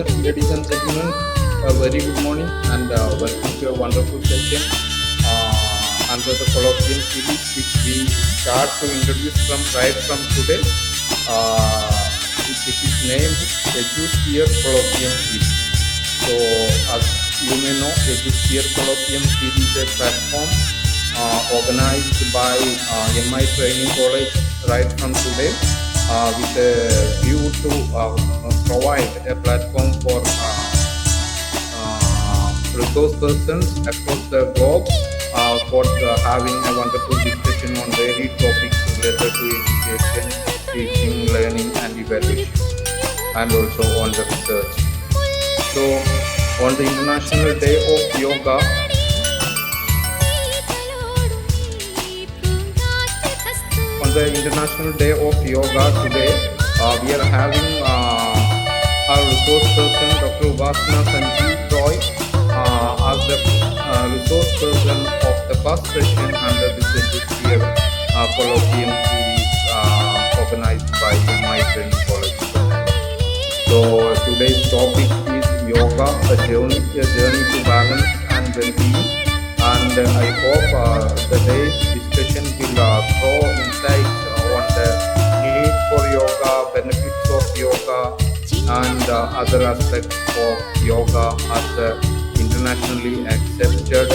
ladies and gentlemen, a very good morning and welcome to a wonderful session under the colloquium series which we start to introduce right from today. It is named EduSphere Colloquium series. So, as you may know, EduSphere Colloquium series is a platform organized by MI Training College right from today with a view to provide a platform for resource persons across the globe for having a wonderful discussion on varied topics related to education, teaching, learning, and evaluation, and also on the research. So, on the International Day of Yoga, today, we are having our resource person, Dr. Upasana Sanjeev Roy, as the resource person of the first session under this EduSphere colloquium series organized by my training college. So today's topic is yoga, a journey to balance and well-being. And I hope the day's discussion will throw insights on the need for yoga, benefits of yoga, and other aspects of yoga as an internationally accepted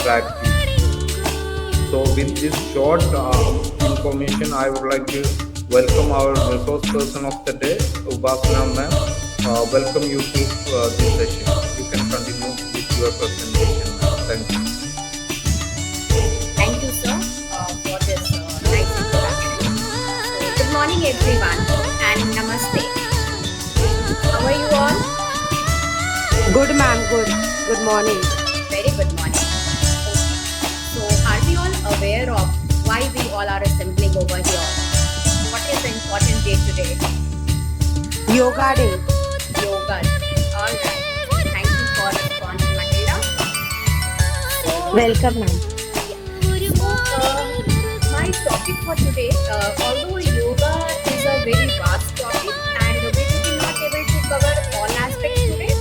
practice. So, with this short information, I would like to welcome our resource person of the day, Upasana ma'am. Welcome you to this session. You can continue with your presentation. Thank you. Thank you, sir, for this nice introduction. Good morning, everyone, and namaste. How are you all? Good, ma'am. Good. Good morning. Very good morning. So, are we all aware of why we all are assembling over here? What is the important day today? Yoga day. Yoga. All right. Thank you for responding, Matilda. Welcome, ma'am. My topic for today, although yoga is a very vast topic and we will be not able to cover all aspects today,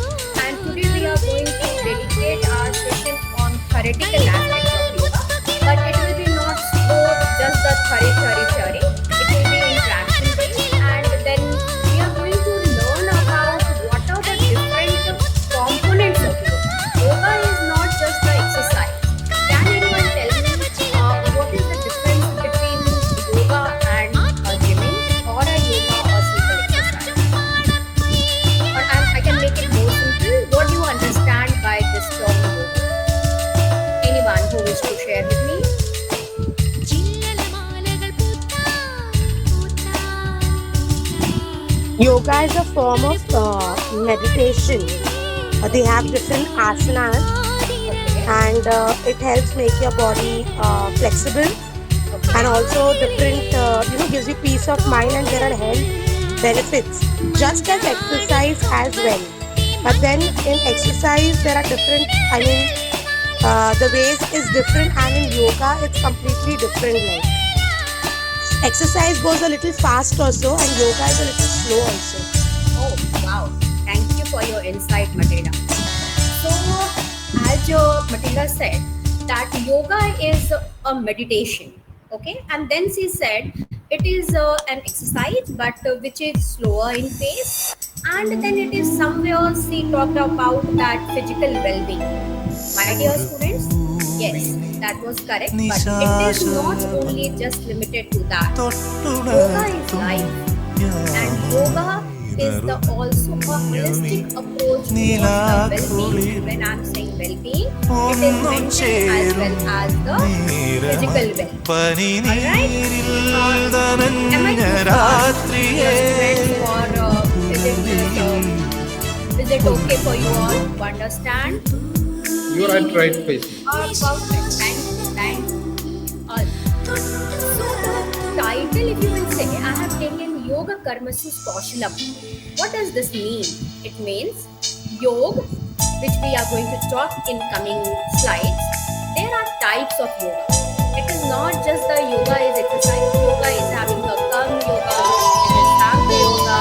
and today we are going to dedicate our session on theoretical aspects of yoga, but it will be not so just the theory. It will be interaction based, and then we are going to learn about what are the different components of yoga. Yoga is not just the exercise. Can anyone tell me what is the difference between yoga and gymming, or a yoga or simple exercise? Or I can make it more simple. What do you understand by this term yoga? Anyone who wishes to share with me? Yoga is a form of meditation. They have different asanas, and it helps make your body flexible, and also different, gives you peace of mind, and there are health benefits, just as exercise as well. But then in exercise, there are different, the ways is different, and in yoga, it's completely different. Like exercise goes a little fast also, and yoga is a little slow also. Oh, wow. Thank you for your insight, Matilda. So, as Matilda said, that yoga is a meditation, okay? And then she said it is an exercise, but which is slower in pace. And then it is somewhere she talked about that physical well-being. My dear students, yes, that was correct, but it is not only just limited to that. Yoga is life, and yoga is also a holistic approach to the well-being. When I'm saying well-being, it is mental as well as the physical well-being. Alright? Am I too fast, students, or is it okay for you all to understand? You are at right place. Perfect. Thank you. All. So the title, if you will say, I have taken Yoga Karmasu Kaushalam. What does this mean? It means yoga, which we are going to talk in coming slides. There are types of yoga. It is not just the yoga is exercise. Yoga is having a karma yoga, it is hatha yoga,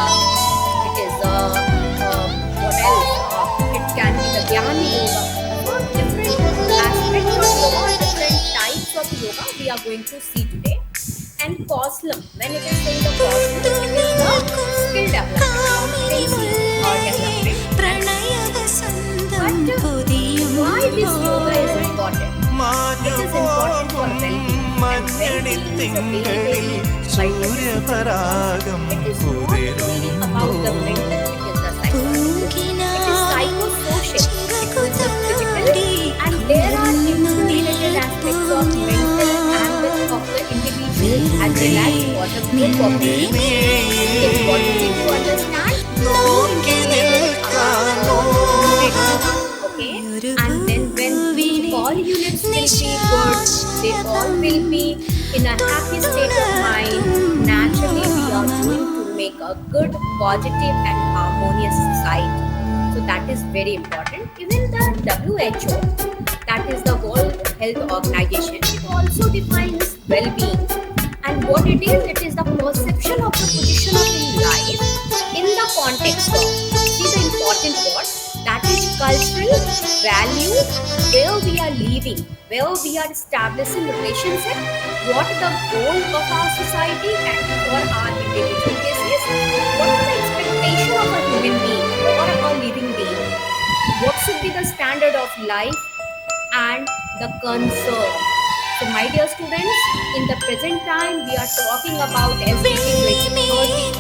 it is we are going to see today. And Colloquium, when it is saying the Colloquium, it is the skill development, competency or development. But why this yoga is important? It is important for well-being, and well-being is a very, very multifaceted. It is not only about the mental, it is the psychosocial, it is the physical, and there are interrelated aspects of mental and of the individual as well as for the group of people. It's important to understand okay, and then when all units will be good, they all will be in a happy state of mind. Naturally, we are going to make a good, positive, and harmonious society. So that is very important. Even the WHO, that is the World Health Organization, it also defines well-being. And what it is the perception of the position of in life in the context of, see the important word, that is cultural value, where we are living, where we are establishing relationship, what the goal of our society and for our individual cases, what are the expectation of a human being or a living being, what should be the standard of life and the concern. So my dear students, in the present time we are talking about SDG 2030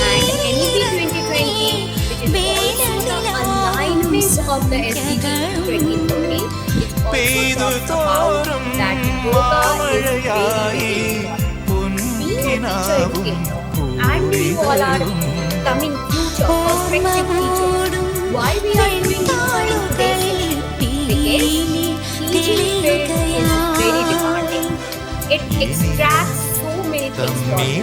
and NEP 2020, which is also the alignment of the SDG 2030. It also talks about that yoga is very important. Being a teacher educator and we all are coming future prospective teachers. Why we are doing yoga in today's session? Because teaching field is very demanding. It extracts so many things from you.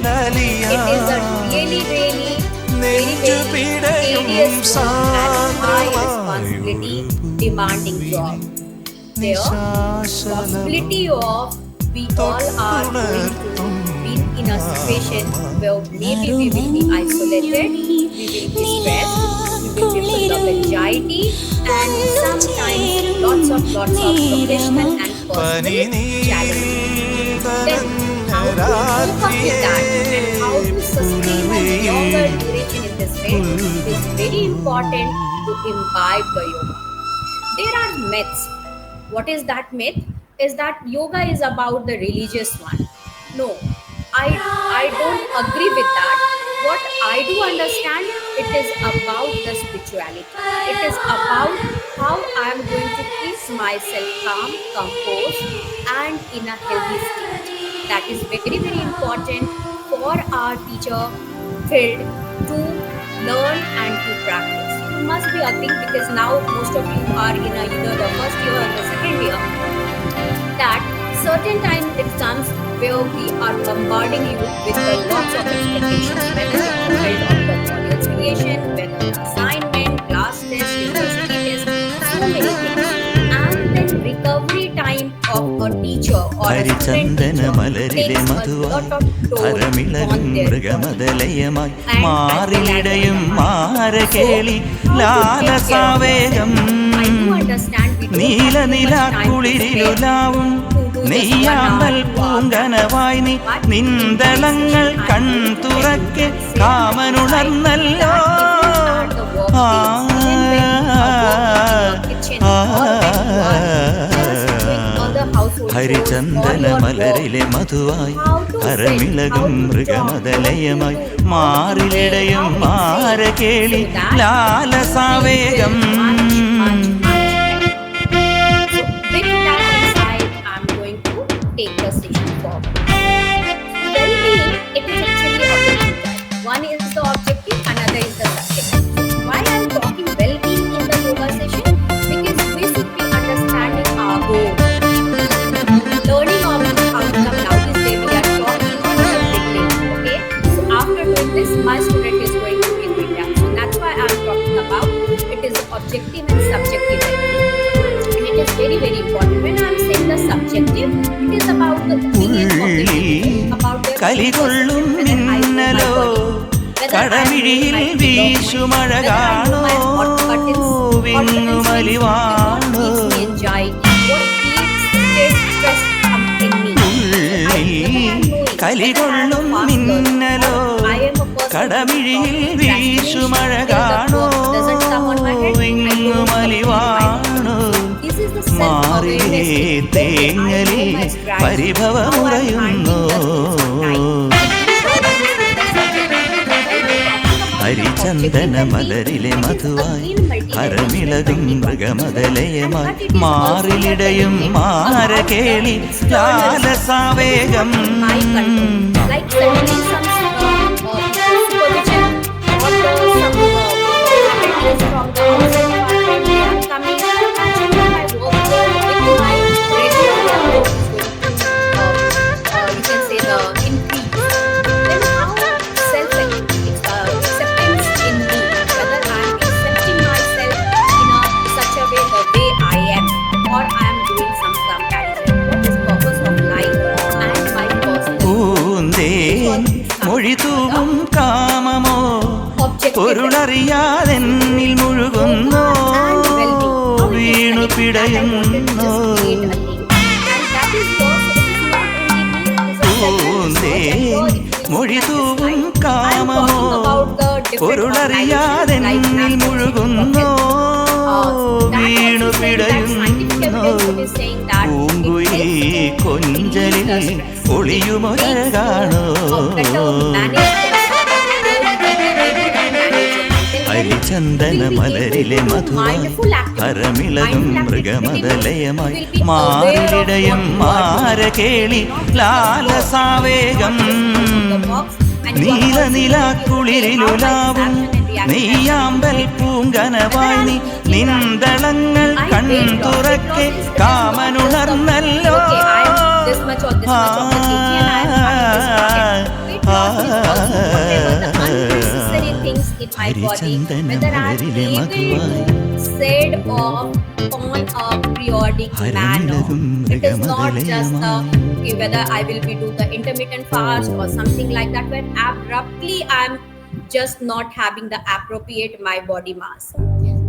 It is a really, really very, very serious job and high responsibility demanding job. There, possibility of we all are going to be in a situation where maybe we will be isolated, we will be stressed, we will be full of anxiety, and sometimes lots of professional and personal challenges. Then how to cope up with that and how to sustain a longer duration in this field is very important to imbibe the yoga. There are myths. What is that myth? Is that yoga is about the religious one. No, I don't agree with that. What I do understand, it is about the spirituality. It is about how I am going to keep myself calm, composed, and in a healthy state. That is very, very important for our teacher field to learn and to practice. You must be agreeing because now most of you are in either the first year or the second year, that certain time it comes where we are bombarding you with a lots of expectations, whether it's the field of the college creation, whether the assignment, class test, university test, so many things. And then recovery time of a teacher or a student teacher takes a lot of toll on their body. And as well as so, how to take care of yourself. I do understand we don't have too much time to spare. നെയ്യാമ്പൽ പൂങ്കനവായി നീ നിന്തളങ്ങൾ കൺതുറക്കെ കാമനുണർന്നല്ലോ Harichandana മലരിലെ മധുവായി അരമിളകും മൃഗമതലയമായി മാറിലിടയും മാരകേളി ലാലസാവേഗം take the station forward. Well-being, it is actually objective. One is the objective, another is the subjective. Why I am talking well-being in the yoga session? Because we should be understanding our goal. Learning of outcome. Now this day we are talking about the beginning. Okay. So after doing this, my student is going to be doing that. So that's why I am talking about it is objective and subjective well-being. It is very, very important. When I am saying the subjective, it is about the feeling of the people, about their കലികൊള്ളും മിന്നലോ കടമിഴിയിൽ വീശുമഴകാണോ വിണ്ണുമലിവാണോ കലികൊള്ളും മിന്നലോ കടമിഴിയിൽ വീശുമഴ കാണോ വിങ്ങുമലിവാണോ മാറിയേ തേങ്ങലിൽ പരിഭവമുറയുന്നു ഹരിചന്ദന മലരിലെ മധുവായി ഹരമിളകും മൃഗമതലയമായി മാറിലിടയും മാരകേളി ലാലസാവേഗം മൊഴിതൂവും കാമമോ പൊരുളറിയാതെന്നിൽ മുഴുകുന്നോ വീണു പിടയുന്നോ മൊഴിതൂവും കാമമോ പൊരുളറിയാതെന്നിൽ മുഴുകുന്നോ വീണു പിടയുന്നോ പൂങ്കുയി കൊഞ്ചലിൽ ഒളിയുമൊഴകാണോ ഹരിചന്ദന മലരിലെ മധുവായി ഹരമിളകും മൃഗമതലയമായി മാറിലിടയും മാരകേളി ലാലസാവേഗം നീലനിലാക്കുളിരിലുലാവും നെയ്യാമ്പൽ പൂങ്കനവായി നീ നിന്തളങ്ങൾ കൺതുറക്കെ കാമനുണർന്നല്ലോ Harichandana മലരിലെ മധുവായി said of on a periodic manner. It is not just whether I will be do the intermittent fast or something like that, when abruptly I'm just not having the appropriate my body mass.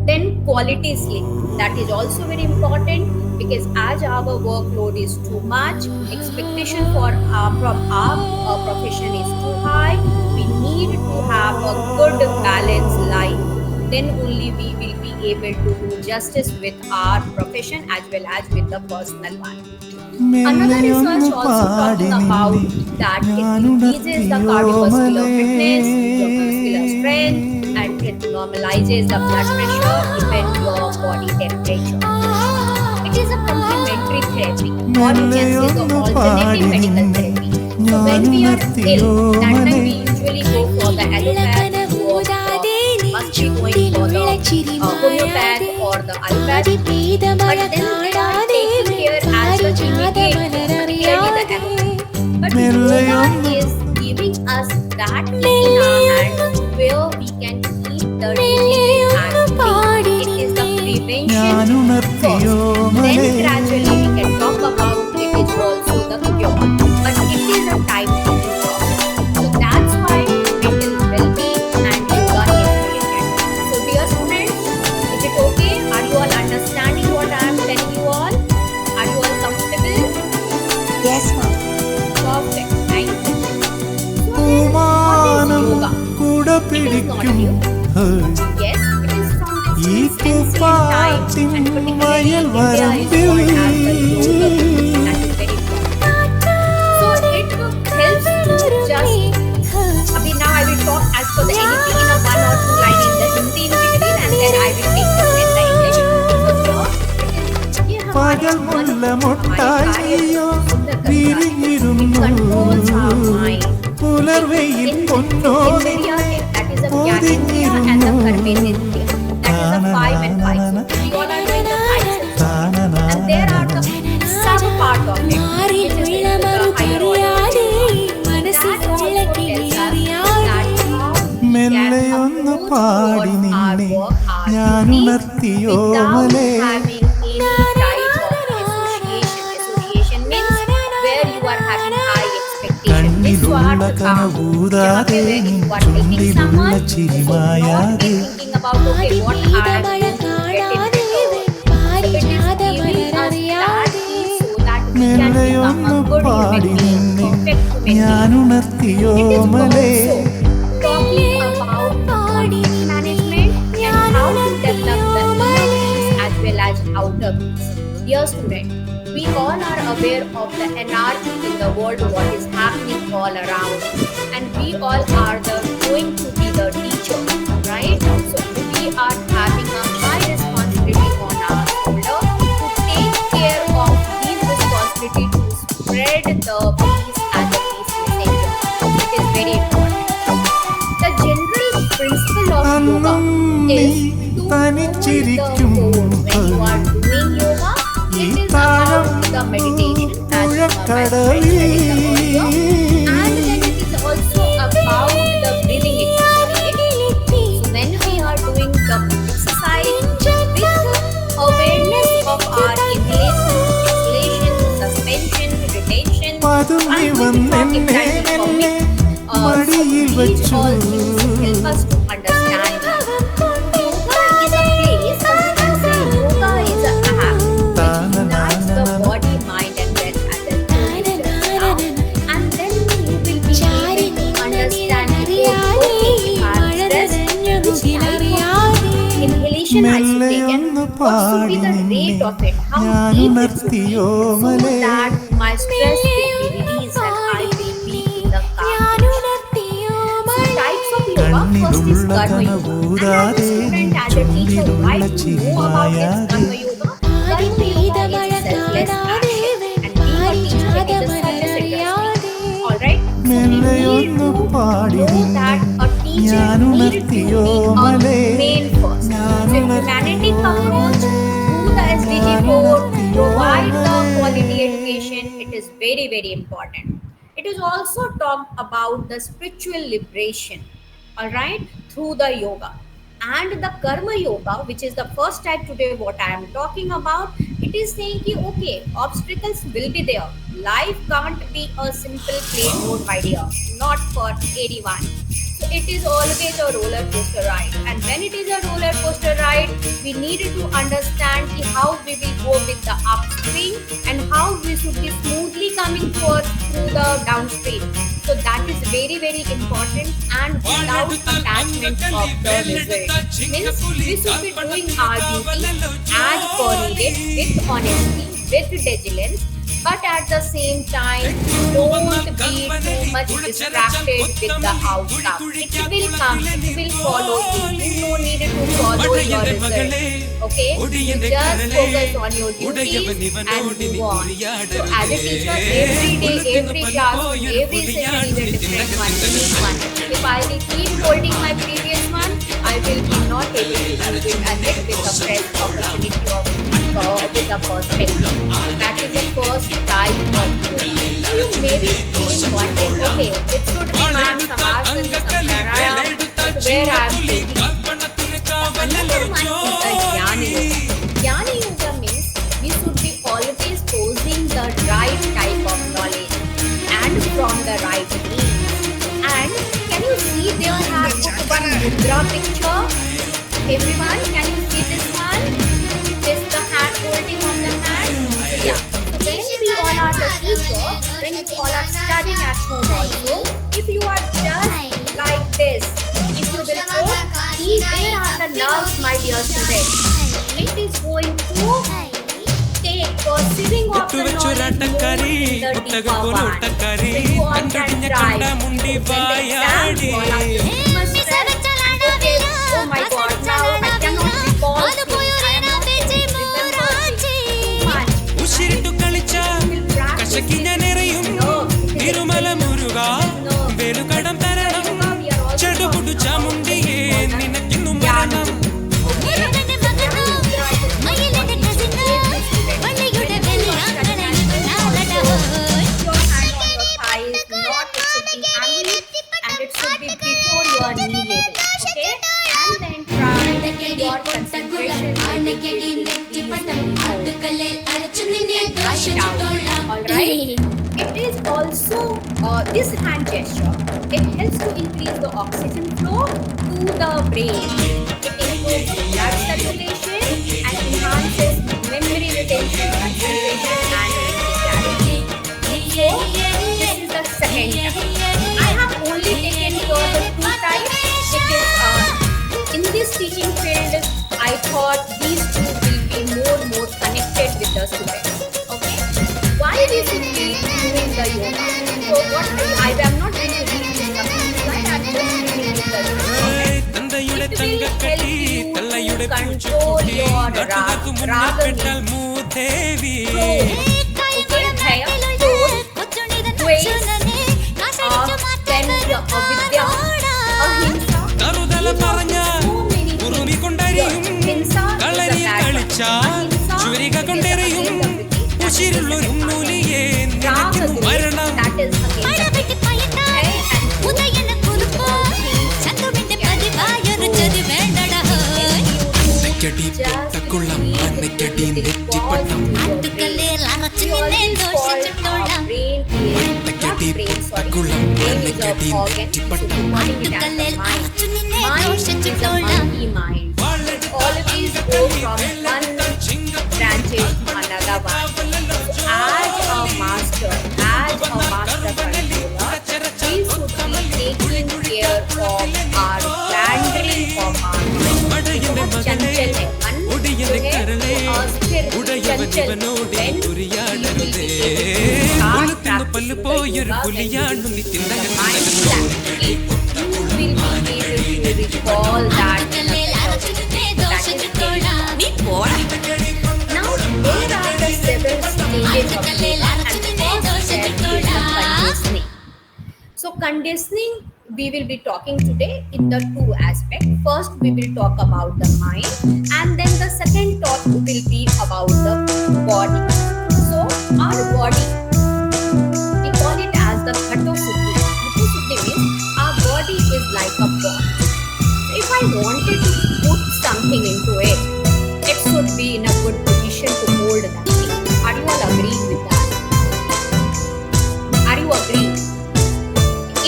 Then quality sleep, that is also very important, because as our workload is too much, expectation for from our profession is too high, we need to have a good balanced life. Then only we will be able to do justice with our profession as well as with the personal one. Another research also talking about that it increases the cardiovascular fitness, your muscular strength, and it normalizes the blood pressure, even your body temperature. It is a complementary therapy, or you can say the alternative medical therapy. So when we are ill, that time we usually go for the allopath, must be going for the homeopath or the allopath. But then they are taking care as a immediate, clearly the allopath. But yoga is giving us that thing in our hand where we can keep the disease and pain. It is the prevention first. Then gradually we can talk about it is also the cure. But it is a time taking process. So that's why mental well-being and yoga is related. So dear students, is it okay? Are you all understanding what I am telling you all? Are you all comfortable? Yes, ma'am. Perfect. Thank you. So then, what is yoga? It is not new. Yes, it is from the ancient time, and particularly India is called as the yoga. That is very important. So it helps to just. Now I will talk as per the anything in a one or two line in the Hindi in between, and then I will take this in the English. So here, പകൽ മുല്ല മുട്ടായിയോ it വിരിഞ്ഞിരുന്നു controls our mind. പുലർവെയിൽ പൊന്നോതി That is a Gyanendriya and the Karmendriya. That is a 5 and 5. So we all are doing the 5 senses. And there are the sub part of it, which is the higher order. That also tells us that how we മെല്ലയൊന്നു can പാടി approach towards our നിന്നെ work, our ഞാൻ duties, ഉണർത്തിയോ without മലേ having any type of association. Association means where you are having high expectation. This you are കണ്ണിലുള്ള to come. കനവൂതാതെ Where you are taking ചുണ്ടിലുള്ള someone, so not ചിരിമായാതെ be thinking about okay what I am going to get in return. So it is giving us that so that we can become മെല്ലയൊന്നു a good പാടി human being, നിന്നെ perfect human ഞാനുണർത്തിയോ It is മലേ also talking about conflict management and how to develop the inner peace as well as outer peace. Dear student, we all are aware of the anarchy in the world, what is happening all around, and we all are going to be the teacher, right? So we are having a high responsibility on our shoulder to take care of these responsibility to spread the peace as a peace messenger. It is very important. The general principle of yoga അന്നും നീ is to hold the തനിച്ചിരിക്കും pose. When you are doing yoga, ഈ it is Thazham about the meditation as my friend said പുഴക്കടലിൽ earlier. And then it is also about the breathing exercise. So when we are doing the exercise with awareness of our inhalation, exhalation, suspension, retention, പതുങ്ങി and we talk വന്നെന്നെ exactly for എന്നെ so മടിയിൽ these വച്ചു all things help us to understand. Yoga is a place, or you can say yoga is a app which unites the body, mind and breath at the same. And then you will be able to understand inhalation I should take and what should be the rate of it, how deep it should be, so that my stress will be released and I will be in the calm. So types of yoga, first is karma yoga. And as a student, as a teacher, why to know about this karma yoga? Karma yoga is selfless action and being a teacher it is a selfless industry. Alright? So we need to know that a teacher needs to be a main first. So humanity approach to the SDG 4, provide the quality education, it is very, very important. It is also talked about the spiritual liberation, all right, through the yoga. And the karma yoga, which is the first type today what I am talking about, it is saying ki, okay, obstacles will be there. Life can't be a simple plain road, my dear, not for anyone. So it is always a roller coaster ride, and when it is a roller coaster ride, we need to understand ki how we will go with the upstream and how we should be smoothly coming towards through the downstream. So that is very, very important, and without attachment of the result. Means we should be doing our duty as per needed with honesty, with vigilance, but at the same time don't be too much distracted with the outcome. It will come, it will follow you. You no need to follow your result. Okay, you just focus on your duties and move on. So as a teacher, every day, every class, every session is a different one, unique one. If I will keep holding my previous one, I will be not able to do it ahead with the fresh opportunity of with the perspective. That is the first type of yoga. You may be wondering, okay, it should be man samasana, samparayam, but where I am thinking. Another one is the jnana yoga. Jnana yoga means we should be always posing the right type of knowledge and from the right means. And can you see there have one mudra picture? Everyone, can you see this one? This the hand holding of the hand. Yeah. When we all are the teacher, when you all are studying at home also, if you are just like this, if you will put these, there are the nerves, my dear students. It is going to take perceiving of the knowledge more in the deeper one. So you all can try. So when the exams all are too much stress, okay, oh my God, now I cannot recall things. I am not able to remember too much. ഉശിരിട്ടു കളിച്ച കശക്കിന നിറയും തിരുമല മുരുക വെലുകടം തരണം ചെടുപുടു ചാമുണ്ടിയേ നിനക്കിന്നും മരണം And it should be before your knee level, okay? And then try your concentration. Alright? It is also this hand gesture. It helps to increase the oxygen flow to the brain. It improves blood circulation and enhances memory retention, concentration, and clarity. So, this is the second the yoga. So what I am not going to read this complete slide. I'm just reading it തന്തയുടെ It will തങ്കക്കട്ടി help you തള്ളയുടെ to control പൂച്ചക്കുട്ടി your നാട്ടുകാർക്ക് മുന്നിൽ raga പെട്ടാൽ മൂദേവി okay, Jaya, ways, then Vidya, Ahimsa. തറുതല പറഞ്ഞ ഉറുമി കൊണ്ടരിയും കളരിയിൽ കളിച്ചാൽ ചുരിക കൊണ്ടെറിയും ഉശിരുള്ളൊരു മൂലിയെ നിനക്കും മരണം അന്നക്കടി Pottakkulam അന്നക്കടി നെറ്റിപ്പട്ടം പട്ടക്കടി Pottakkulam അന്നക്കടി നെറ്റിപ്പട്ടം Always go from one branches to another one. As a master controller, we should be taking care of our wandering of our mind. Chanchal Eman, ഉടയവനിവനോട് ഉരിയാടരുതേ ഉളുത്തുന്നു പല്ലു പോയൊരു പുലിയാണു നീ recall that. Now, there are the several stages of yoga, and first step is the conditioning. So, conditioning we will be talking today in the two aspects. First, we will talk about the mind, and then the second talk will be about the body. So, our body, we call it as the Ghato Suddhi. Ghato Suddhi means our body is like a pot. If I wanted to put something into it, it should be in a good position to hold that thing. Are you all agreeing with that? Are you agreeing?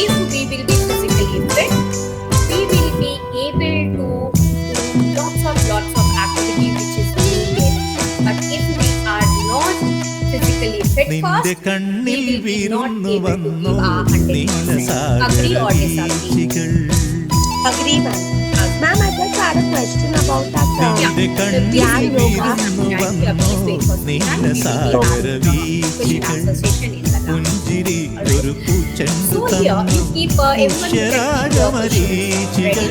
If we will be physically fit, we will be able to do lots of activity which is needed. But if we are not physically fit first, we will be not able to give our 100%. Agree or disagree? Agree, ma'am. Ma'am, I just had a question about that. Dhyan yoga. Please wait for some time. We will have a question answer session in the last. So here you keep everyone can keep your questions ready.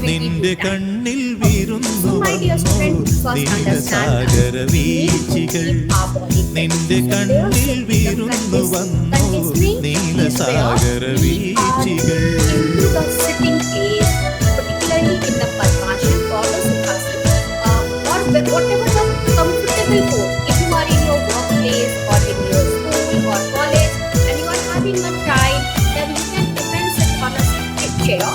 We will be doing that. So my dear students, first understand that we need to keep our body fit. So there is the conditioning is where we are into the sitting place, particularly in the Padmasana or the Sukhasana, or whatever the comfortable pose. If you are in your workplace or in your school or college and you are having a child, then you can even sit on a chair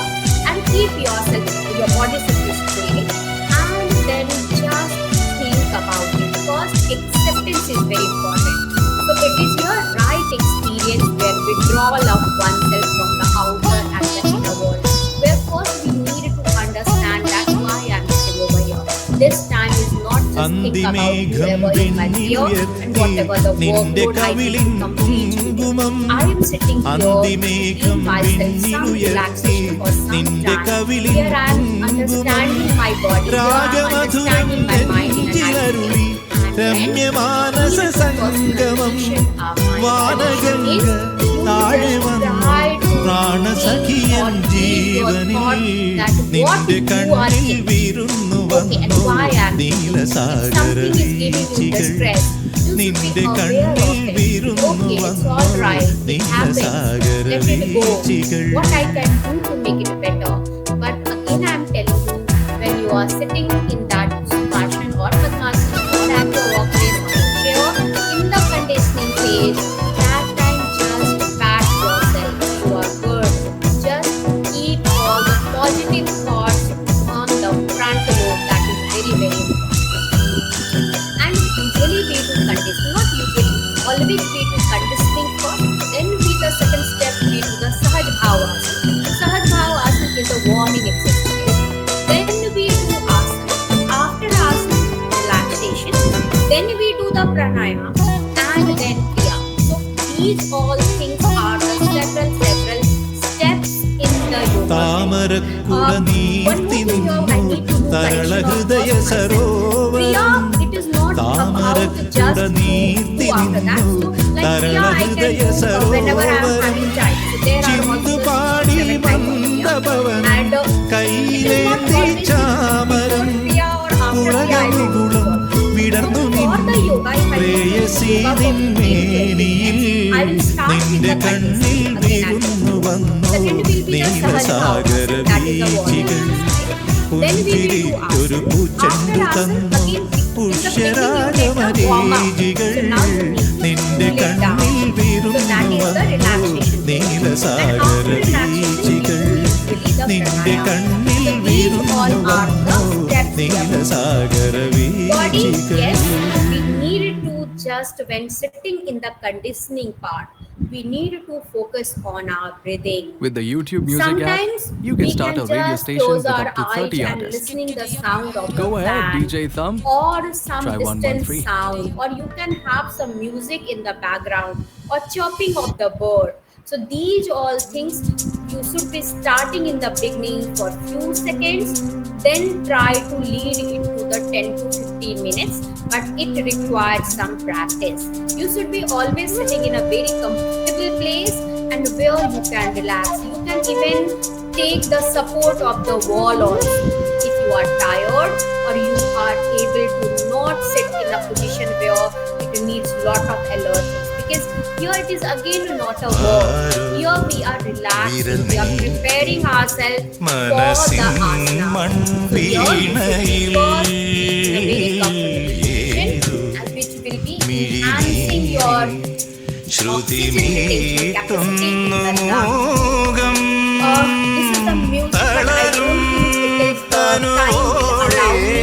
and keep yourself, your body straight, and then just think about it. First, acceptance is very important. So it is your right experience where withdrawal of oneself from the outer and the inner world. Where first we need to understand that why I am sitting over here. This time is not just think about whoever is my peer and whatever the workload I need to complete. I am sitting here to give myself some relaxation or some time. Here I am understanding my body. Here I am understanding my mind in a nice way. രമ്യമാനസ സംഗമം വാനഗംഗ താഴെ വന്നു പ്രാണസഖിയൻ ജീവനിൽ നിന്റെ കണ്ണിൽ വിരുന്നു വന്നു നീലസാഗര വീഴ്ചകൾ നിന്റെ കണ്ണിൽ വിരുന്നു വന്നു നീലസാഗര വീഴ്ചകൾ. What I can do to make it better, but again I am telling you, when you are sitting in that Sukhasana or Padmasana or at your workplace or chair in the conditioning phase, that time just pat yourself. You are good. Just keep all the positive thoughts on the front lobe. That is very important. And usually we do conditioning, not usually, always we do conditioning first. Then we the second step we do the Sahaj Bhava Asana. Sahaj Bhava Asana is a warming exercise. Then we do asana. After asana, relaxation. Then we do the pranayama and then kriya. So these all things are the several steps in the yoga. താമരക്കുട One more നീർത്തി thing I നിന്നു need to do തരള condition of ഹൃദയ first. Sarovaram Kriya, it is not come out just താമരക്കുട to നീർത്തി go after that. നിന്നു So like തരള yeah, I can ഹൃദയ do whenever I am having Sarovaram time. So there are Chintu also പാടി 7 types of kriya. മന്ദഭവനം And it is not കയ്യിലേന്തി always Chamaram before kriya or after kriya I will do പുളകമുകുളം it. വിടർന്നു So for the yoga, if I do പ്രേയസി yoga for 15 നിന്മേനിയിൽ minutes, I will start with നിന്റെ the കണ്ണിൽ conditioning again. വീഴുന്നു വന്നു Second will be the നീലസാഗര Sahasrasana, that is the വീചികൾ warm. Then we will do പുഞ്ചിരിക്കൊരു asana. പൂച്ചെണ്ടു After asana, തന്നു again, in the beginning you take a warm up. പുഷ്യരാഗമരീചികൾ So now you need to നിന്റെ cool it down. കണ്ണിൽ So that വീഴുന്നു is the വന്നു relaxation. Then നീലസാഗര after relaxation, വീചികൾ release the നിന്റെ pranayama. കണ്ണിൽ So these വീഴുന്നു all are വന്നു the steps we have to do. നീലസാഗര Body, വീചികൾ yes, we need to just when sitting in the conditioning part, we need to focus on our breathing. With the YouTube Music Sometimes app, you can we start can a radio just station close with our up to eyes 30 and artists. listening the sound of Go the ahead, fan DJ Thumb. or some Try distant 113. sound, or you can have some music in the background or chirping of the bird. So these all things you should be starting in the beginning for few seconds, then try to lead into the 10 to 15 minutes, but it requires some practice. You should be always sitting in a very comfortable place and where you can relax. You can even take the support of the wall also. If you are tired or you are able to not sit in a position where it needs lot of alertness, because here it is again not a work. Here we are relaxing, we are preparing ourselves for the മനസ്സിൻ asana. So here you should be മൺവീണയിൽ first in a very comfortable position, and which will be enhancing your Shruti oxygen retention capacity in മീട്ടുന്നു the lungs. മൂകം This is the music, but I don't think it is the time will allow me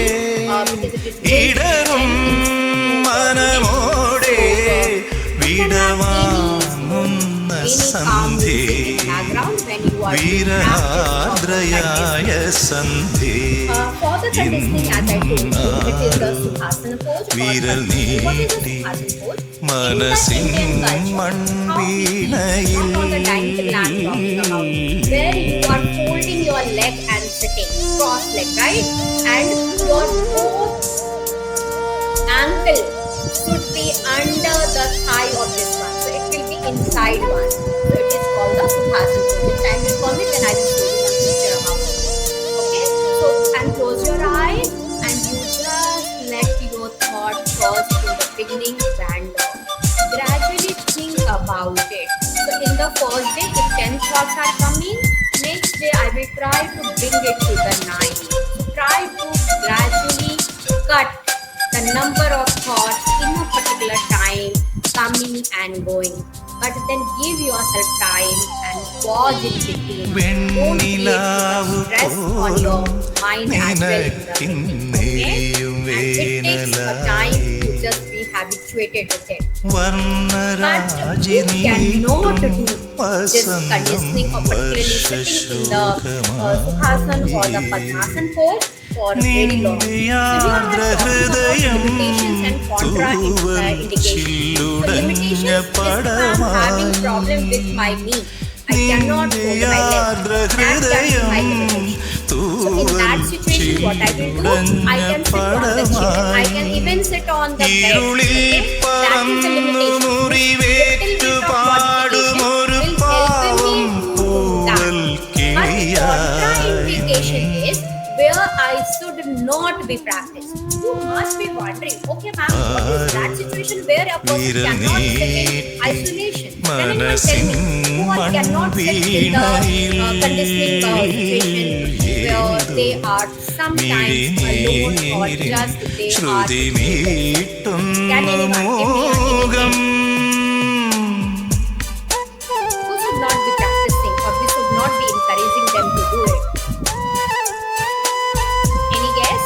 because it is very ഇടറും മനമോടെ വിടവാങ്ങുന്ന സന്ധ്യേ വീരാർദ്രയായ സന്ധ്യേ For the conditioning, as I told you, it is the Sukhasana pose. വിരൽ What is the നീട്ടി Sukhasana pose? മനസ്സിൻ In the Indian culture, മൺവീണയിൽ not on the diagonal line talking about, where you are folding your leg and sitting cross leg, right? And your both ankle should be under the thigh of this one. So it will be inside one. So it is called the Sukhasana pose. Which I will call it, then I will show you a picture about it. Okay? So and close your eyes and you just let your thought first in the beginning wander. Gradually think about it. So in the first day, if 10 thoughts are coming, next day I will try to bring it to the 9. So try to gradually cut the number of thoughts in a particular time coming and going. But then give yourself time and pause in between. Don't create too വെണ്ണിലാവ് much stress on your mind as well. Okay? നിനക്കിന്നേയും And it takes a time വേനലായി to just be habituated with it. But you വർണ്ണരാജിനി cannot do this വസന്തം conditioning of particularly sitting in the Sukhasana or the Padmasana pose for very long. So here I have talked about limitations and contraindications. So limitations is if I am having problem with my knee, I cannot hold my leg. That can be my limitation. So in that situation, what I will do, I can sit on the chair. I can even sit on the bed. ഇരുളിൽ Okay? That is the limitation. പറന്നുറിവേറ്റു പാടുമൊരു പാവം പൂവൽ But കിളിയായി contraindication is where I should not be practiced. You must be wondering, okay ma'am, what is that situation where a person cannot sit in isolation? Can anyone tell me who all cannot sit in the conditioning situation where they are sometimes alone or just they are Shruti മീട്ടുന്നു Can anyone give me a മൂകം who should not be practicing or we should not be encouraging them to do it? Any guess?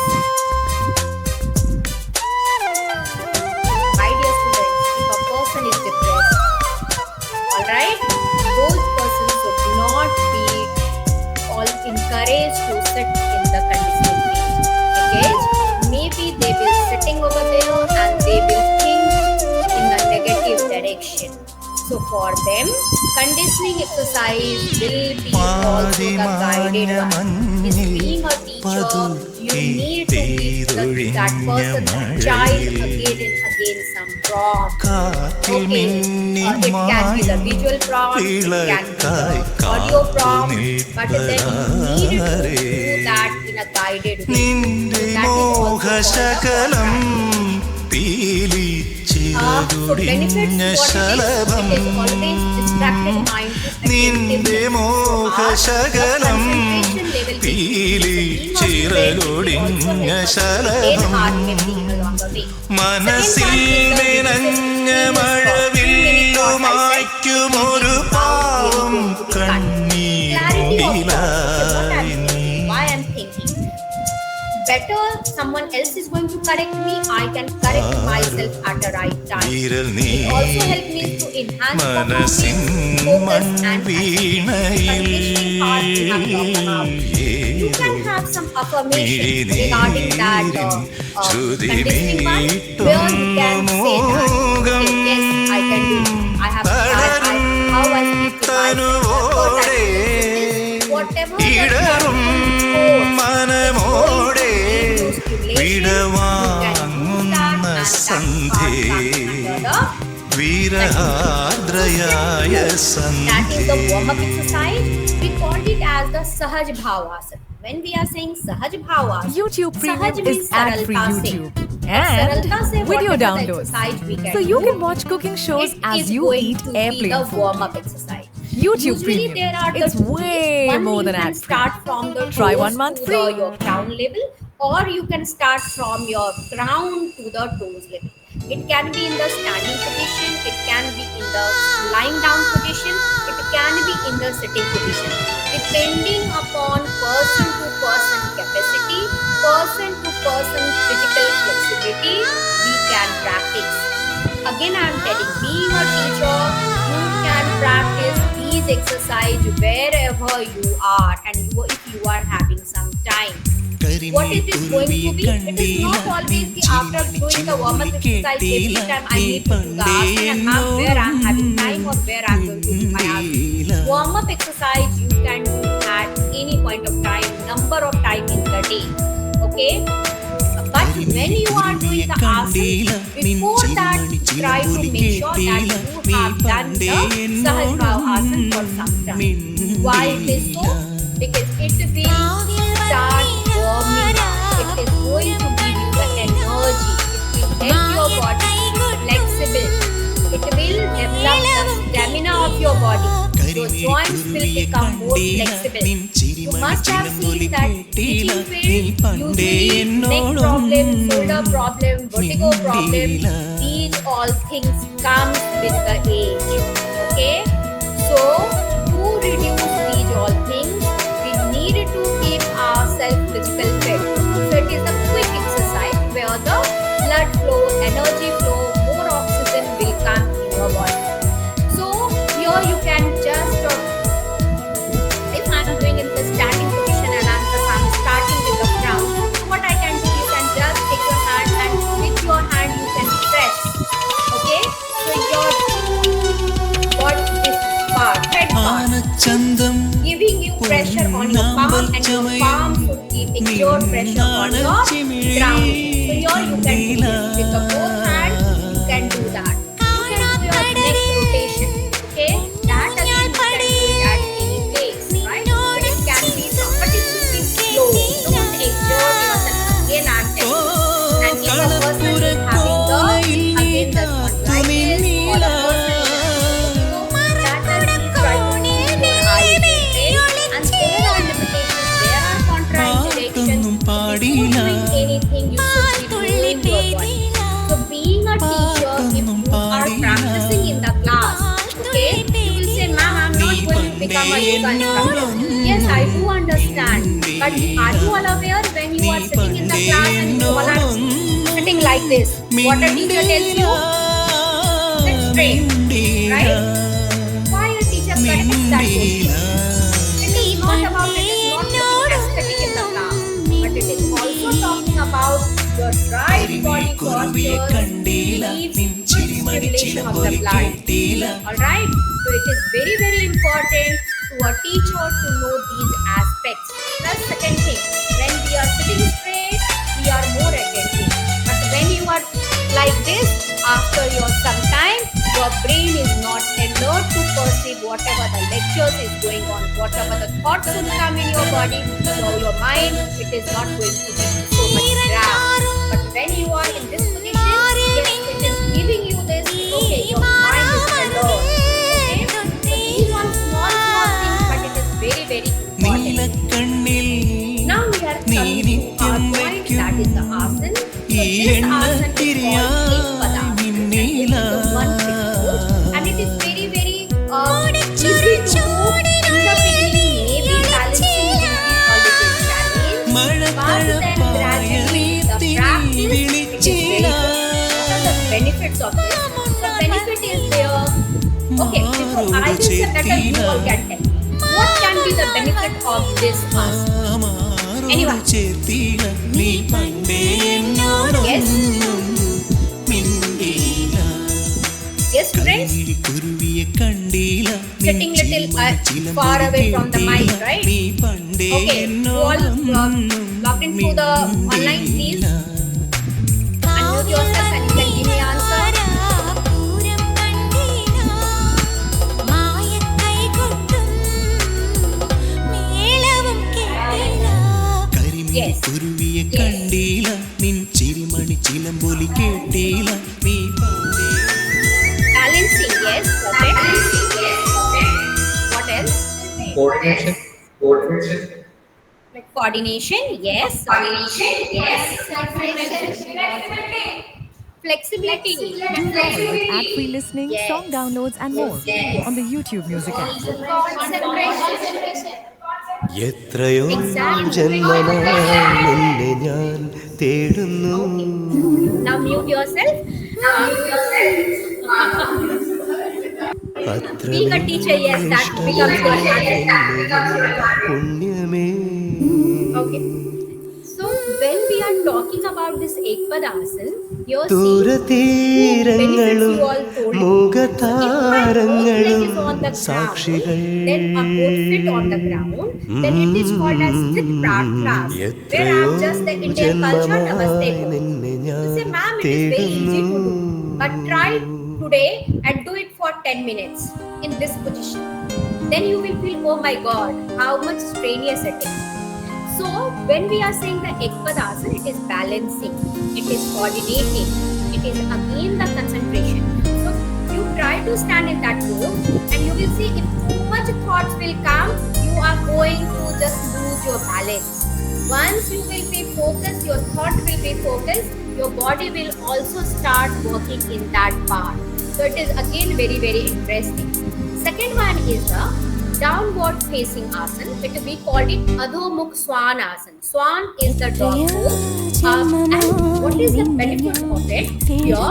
My dear students, if a person is depressed, alright, those persons should not be all encouraged to sit in the conditioning phase. Because maybe they will sitting over there and they will think in a negative direction. So for them, conditioning exercise will be also the guided one. Is being a teacher, you need to give that person, that child, again and again some prompt. കാറ്റിൽ Okay, മിന്നി it can be the visual prompt, it can be the audio prompt, but then you need to do that in a guided way. നിന്റെ That is also called the മോഹശകലം Peeli so benefits ചിറകുടിഞ്ഞ what ശലഭം it is always distracted mind to നിന്റെ attentiveness. മോഹശകലം Concentration level Peeli is ചിറകുടിഞ്ഞ ശലഭം മനസ്സിൽ നനഞ്ഞ മഴവില്ലുമായ്ക്കുമൊരു പാവം കണ്ണീരിലായി നീ. why I'm thinking better someone else is going to correct me, I can correct myself at the right time. വിരൽ നീ It also help me to enhance മനസ്സിൻ focus and മൺവീണയിൽ you can have some affirmation regarding that conditioning one, where you can say that okay, yes, I can do it. I have how I speak to myself, whatever ഇടറും മനമോടെ വിടവാങ്ങുന്ന സന്ധ്യേ വിരഹാർദ്രയായ that is the സന്ധ്യേ warm-up exercise. We called it as the Sahaj Bhavasana. When we are saying Sahaj Bhavasana, YouTube Sahaj Premium means is ad-free saralta se. YouTube Saralta and se video whatever the downloads. exercise we can So you do, can watch cooking shows it as is you going eat to be airplane the food. warm-up exercise. YouTube Usually Premium. there are It's the two way ways. One, more you than can ad-free. start from the Try toes 1 month to free. your crown level, or you can start from your crown to the toes level. It can be in the standing position, it can be in the lying down position, it can be in the sitting position. Depending upon person to person capacity, person to person physical flexibility, we can practice. Again, I am telling, being a teacher, you can practice these exercise wherever you are, and if you are having some time. What it is going to be? It is not always the after doing the warm-up exercise every time I need to do the asana and where I am having time or where I am going to do my asana. Warm-up exercise you can do at any point of time, number of time in the day. Okay? But when you are doing the asana, before that, try to make sure that you have done the Sahaj Bhav asana for some time. Why it is so? Because it will start warming up. It is going to give you the energy. It will make your body flexible. It will develop the stamina of your body. Your joints will become more flexible. You must have seen that teaching field usually neck problem, shoulder problem, vertigo problem. These all things come with the age. Okay? So, to reduce these all things, we need to keep ourselves physical fit. So it is a quick exercise where the blood flow, energy flow, more oxygen will come in your body. So here you can just, if I am doing in the standing position and I'm starting with the crown, what I can do, you can just take your hand and with your hand you can press. Okay? So your body is part, head part. Aanachandam Giving you pressure on your palm and your palm should keep exert pressure on your ground. So here you can do this with the both hands. You can do that. You can do your neck rotation. Okay, that again you can do it at any pace, right? But it can be but it should be slow. Don't exert yourself. Again, I'm telling you. And if a person is having the again the spondylitis or a person is anything you should be doing your body. So being a teacher, if you are practicing in the class, okay, you will say, ma'am, I'm not going to become a yoga instructor. Yes, I do understand. But are you all aware when you are sitting in the class and you all are sitting like this? What a teacher tells you? Sit straight, right? Why a teacher corrects that posture? It is not about it is not looking aesthetic in the class, but it is also talking about your right body posture leads stimulation of the blood. Alright? So it is very, very important to a teacher to know these aspects. Plus, second thing, when we are sitting straight, like this, after your some time, your brain is not alert to perceive whatever the lectures is going on, whatever the thoughts will come in your body. So your mind, it is not going to be so much grab. But when you are in this position, yes, it is giving you this. Okay, your mind is alert. Okay, so these are small things, but it is very very important. നീലക്കണ്ണിൽ Now we are coming to our point, that is the asana. So ഈ this asana is എണ്ണത്തിരിയാ called Ekpada. നിന്നീല This is the one picture, and it is very very easy to do. In the beginning, maybe balancing will be a little challenge, but then gradually the practice, it is very good. What are the benefits of this? The benefit is there. Okay, before I will say better, you all can tell me. What can be the benefit of this asana? Anyone? ചേർത്തില നീ പണ്ടേ Yes. മിണ്ടീല Yes, students? കുരുവിയെ കണ്ടീല Sitting little far away from the mic, right? നീ പണ്ടേ Okay, you all logged into the online, please. Unmute yourself and you can give me answer. Yes. കുരുവിയെ കണ്ടീല നിൻ ചിരിമണി ചിലമ്പൊലി കേട്ടീല നീ പണ്ടേ Balancing, yes, perfect. What else? Coordination. Like coordination, yes. Flexibility. Ad free listening, Yes. song downloads, and more Yes. on the YouTube Music app. Concentration. എത്രയോ Exactly. ജന്മമായി നിന്നെ ഞാൻ തേടുന്നു. Now mute yourself. Being a teacher, yes, that becomes your habit. പുണ്യമേ. Okay. So when we are talking about this Ekpadasana, you're seeing ദൂരതീരങ്ങളും മുഖതാരങ്ങളും if my both സാക്ഷികൾ. leg is on the ground, then a both fit on the ground, then it is called as Sthit Prarthas, where എത്രയോ I'm just the Indian culture, Namaste. ജന്മമായി നിന്നെ You ഞാൻ say, ma'am, it is very easy to do, but try today and do it for 10 minutes in this position. Then you will feel, oh my God, how much strenuous it is. So when we are saying the Ekpadasana, it is balancing, it is coordinating, it is again the concentration. So you try to stand in that pose and you will see if too much thoughts will come, you are going to just lose your balance. Once you will be focused, your thought will be focused, your body will also start working in that part. So it is again very very interesting. Second one is the downward facing asana. We called it Adhomukh Swan asana. Swan is the dog pose. And what is the benefit of it? Here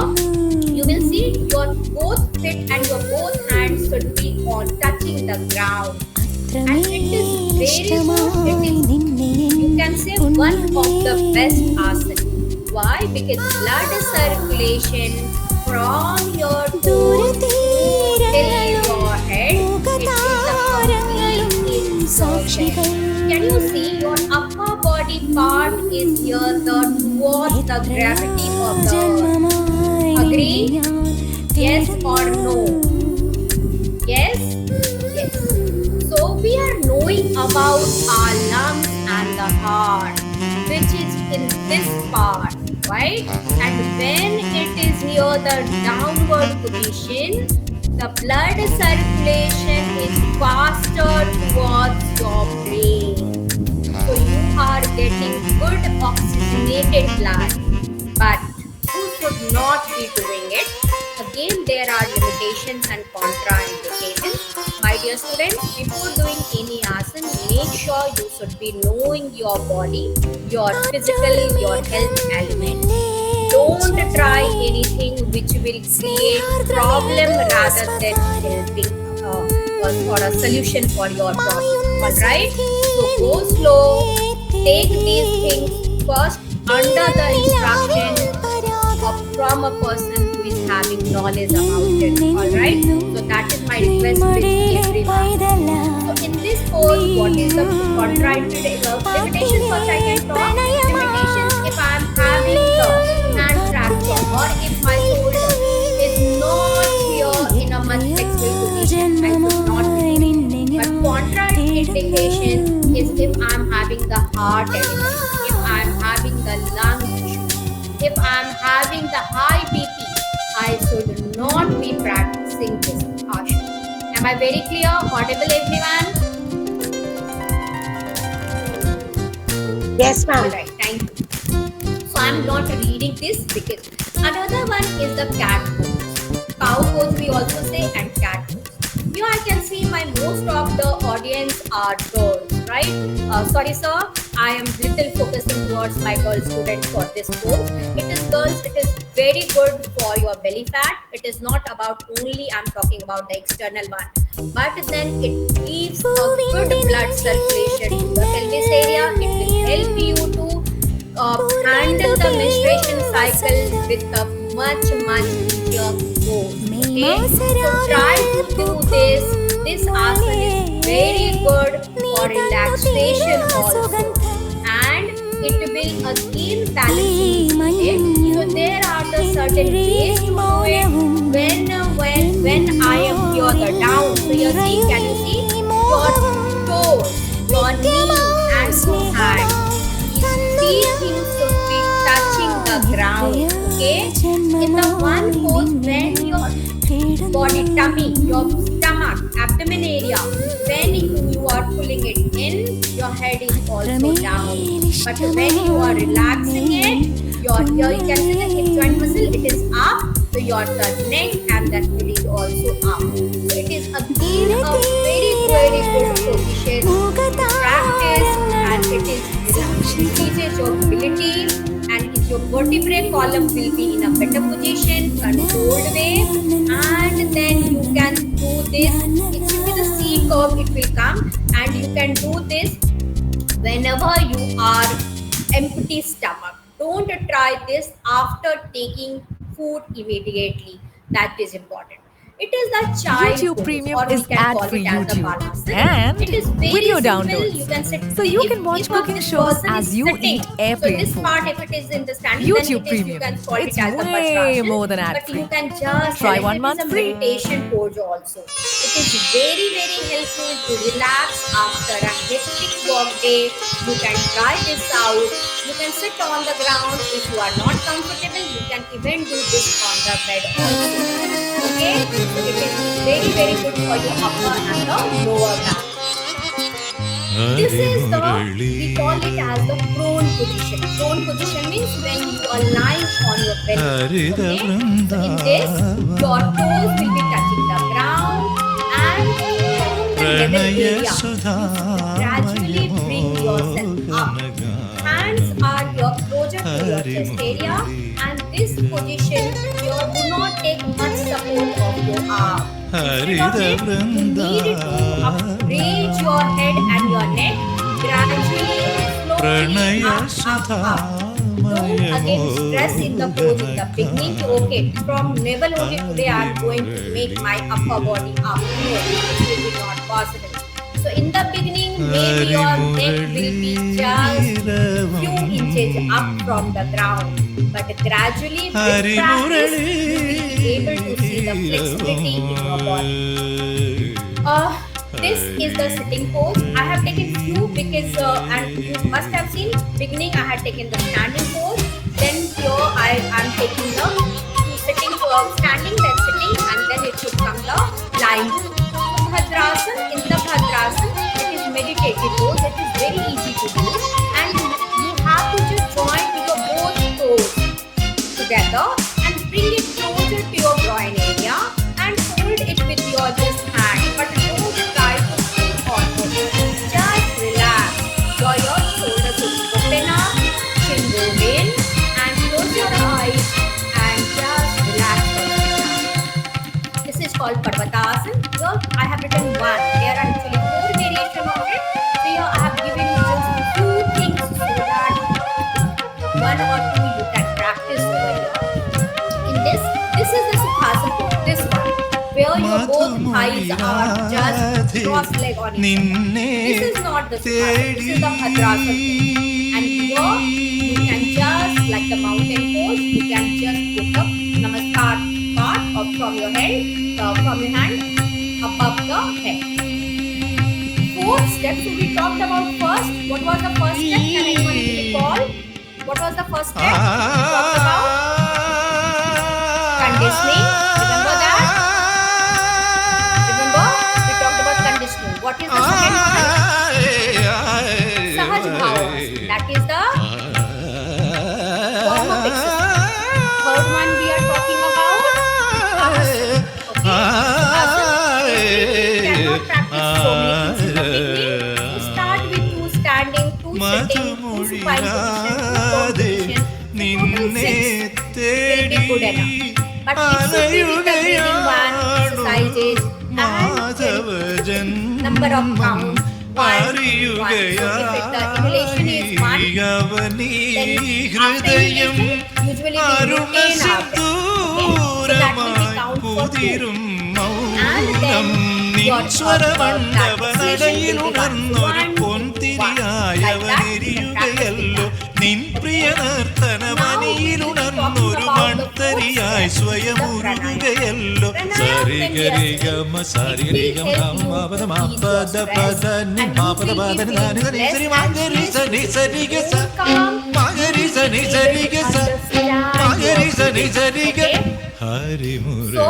you will see your both feet and your both hands should be on touching the ground. And it is very good. It is, you can say, one of the best asana. Why? Because blood circulation from your toes till your head, it is a complete circle. Can you see your upper body part is here towards the gravity of the earth? Agree? Yes or no? Yes? Yes. So we are knowing about our lungs and the heart, which is in this part, right? And when it is near the downward position, the blood circulation is faster towards your brain. So you are getting good oxygenated blood. But you should not be doing it. Again, there are limitations and contraindications. My dear students, before doing any asana, make sure you should be knowing your body, your physical, your health element. Don't try anything which will create problem rather than helping or a solution for your problem. Alright? So go slow. Take these things first under the instruction from a person who is having knowledge about it. Alright? So that is my request to everyone. So in this course, what is the limitations first I can talk? Limitations if I am having the hand fracture. or if my shoulder is not here in a much flexible position, I should not be doing. But contraindication is if I'm having the heart element, if I'm having the lung issue, if I'm having the high BP, I should not be practicing this asana. Am I very clear? Audible, everyone? Yes, ma'am. Alright, thank you. So I'm not reading this because another one is the cat pose. Cow pose we also say, and cat pose. Here I can see my most of the audience are girls, right? Sorry sir, I am little focusing towards my girl students for this pose. It is girls, it is very good for your belly fat. It is not about only I'm talking about the external one, but then it gives a good blood circulation to the pelvis area. It will help you to handle the menstruation cycle with a much easier pose. Okay, so try to do this. This asana is very good for relaxation also, and it will again balance it. So there are the certain ways to do it. When I am here the down, so you see, can you see your toes, your knee and your hand? These things should be touching the ground. Okay, in the one pose when your body, tummy, your stomach, abdomen area, when you are pulling it in, your head is also down. But when you are relaxing it, your here you can see the hip joint muscle, it is up. So your the neck and the head is also up. So it is again a very good position to practice, and it is increases your mobility, and your vertebrae column will be in a better position, controlled way, and then you can do this. It should be the C curve, it will come, and you can do this whenever you are empty stomach. Don't try this after taking food immediately. That is important. It is the child YouTube pose, Premium or we is can call ad-free it as the YouTube balasana. and It is very video simple. downloads. You can sit, So you if- can watch if cooking this shows person as is you sitting, eat so airplane this food. part, if it is in the standing, YouTube then it is, you Premium. can call It's it as the way vajrasana. more than But ad-free. you can just Try select 1 it. month It's a free. meditation pose also. It is very helpful to relax after a hectic work day. You can try this out. You can sit on the ground. If you are not comfortable, you can even do this on the bed also. Okay, so it is very good for your upper and the lower back. This is the, we call it as the prone position. Prone position means when you are lying on your belly. Okay, so in this, your toes will be touching the ground, and from the level area, you should gradually bring yourself up. Hands are your closer to your chest area, and this position, you do not take much support of your arm. Instead of it, you need to raise your head and your neck gradually, slowly up. Don't again stress in the pose in the beginning. Okay, from never only today I am going to make my upper body up. No, it will be not possible. So in the beginning, maybe your neck will be just few inches up from the ground. But gradually, with practice, you will be able to see the flexibility in your body. This is the sitting pose. I have taken few because, and you must have seen, beginning I had taken the standing pose. Then here I am taking the sitting pose, standing, then sitting, and then it should come the lying pose. Bhadrasana, in the Bhadrasana, it is meditative pose. It is very easy to do, and you have to just join your both toes together and bring it closer to your groin area and hold it with your just hand. But don't try to pull on it. Just relax. Your shoulders should be open up, chin roll in, and close your eyes and just relax for some time. This is called Parvatasana. Here I have written one. There are actually four variations of it. So here I have given you just a few things so that one or two you can practice over here. In this is the Sukhasana pose, this one, where your both thighs are just cross leg on each other. This is not the Sukhasana, this is the Bhadrasana pose. And here you can just, like the mountain pose, you can just put the start part of from your head, from your hand above the head. Fourth step. So we talked about first. What was the first step? Can anyone recall? What was the first step? We talked about conditioning. Remember that? Remember? We talked about conditioning. What is the second one? Sahaj Bhavas. That is the form of exercise. Third one we are talking about asana. Okay. Asana. We cannot practice so many things in the beginning. We start with two standing, two sitting, two supine position, two prone position. So total 6 will be good enough. But it should be with the breathing one, exercises, and number of counts. 1, 1. So if the inhalation is 1, then after inhalation, usually we retain our breath. Okay? So that will be count for 2. And then your relaxation will be 1, 1, 2, 1. Like that, we can practice with that. പ്രിയനർത്തനമനിയിലുണർന്നൊരു മൺതരിയായി സ്വയമുരുകയല്ലോ സരിഗരിഗമ സരിഗരിഗം ഗമപദ മാപദ പദ നിമാപദ പദ നിദാനി സരി സരി മാഗരി സനി സരിഗ സ മാഗരി സനി സരിഗ സ മാഗരി സനി Sariga Hari Murali. So,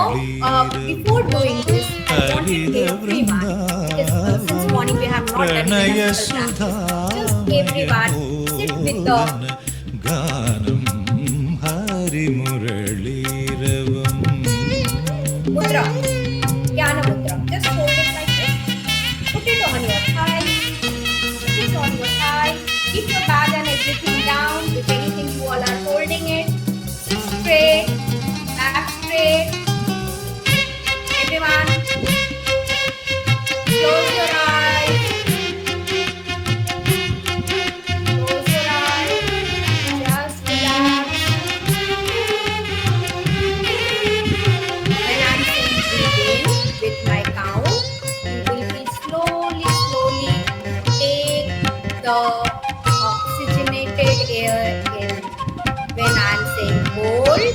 before doing this, I wanted everyone, because since morning we have not done enough practice, just everyone sit with the ഗാനം Hari Muraleeravam. mudra, Jnana mudra. Just hold it like this. Put it on your thigh. Put it on your thigh. Keep your bag and everything down. If anything you all are holding it. Sit straight. Back straight. Everyone. Close your eyes. Close your eyes. Just relax. When I'm saying breathe in with my count, you will be slowly take the oxygenated air in. When I'm saying hold, you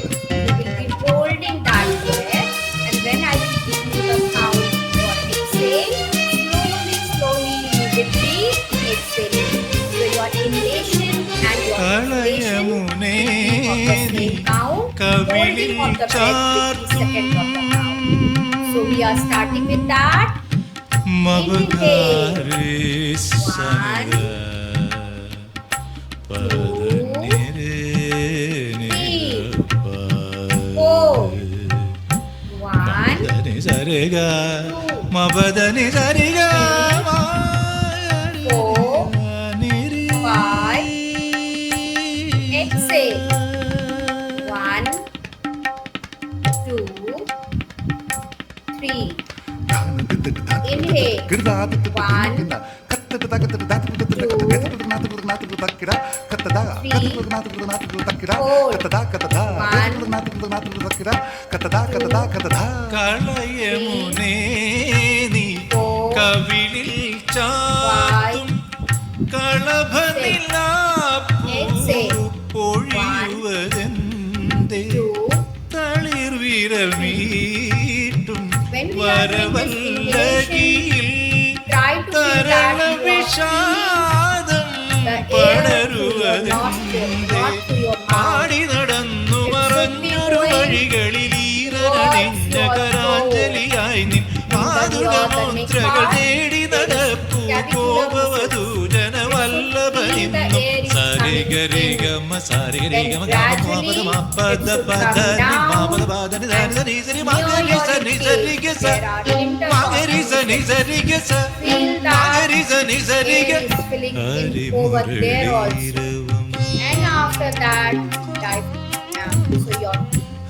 will be holding that air. And when I will give you the count for exhale, slowly you will be exhaling. So your inhalation and your exhalation of the same count, holding of the breath with each second of the count. So we are starting with that. മബകാരി സനിഗ പദനിരേ നിരപ 4, 1, Madani Sariga മബദനി Sariga 4, 5. Exhale. 1, 2, 3. Inhale. 1, കളയമുനേ നീ കവിളിൽ ചാത്തും കളഭനിലാപ്പൂ പൊഴിയുവതെന്തേ തളിർവിരൽ മീട്ടും വരവല്ലകിയിൽ തരള വിഷാദം പടരുവതെന്തേ പാടി നടന്നു മറഞ്ഞൊരു വഴികളിൽ ഈരണിഞ്ഞ കരാഞ്ജലിയായി നിൻ മാതൃകമുദ്രകൾ തേടി നടപ്പൂ കോപവധൂജന വല്ലഭനിന്നും സരിഗരിഗമ സരിഗരിഗമ ഗമപദ മാപദ പദ നിമാപദ പദ നിദാനി സനി സരി മാഗരി സനി സരിഗ സ മാഗരി സനി സരിഗ സ മാഗരി സനി Sariga Hari Muraleeravam. and after that diaphragm. So your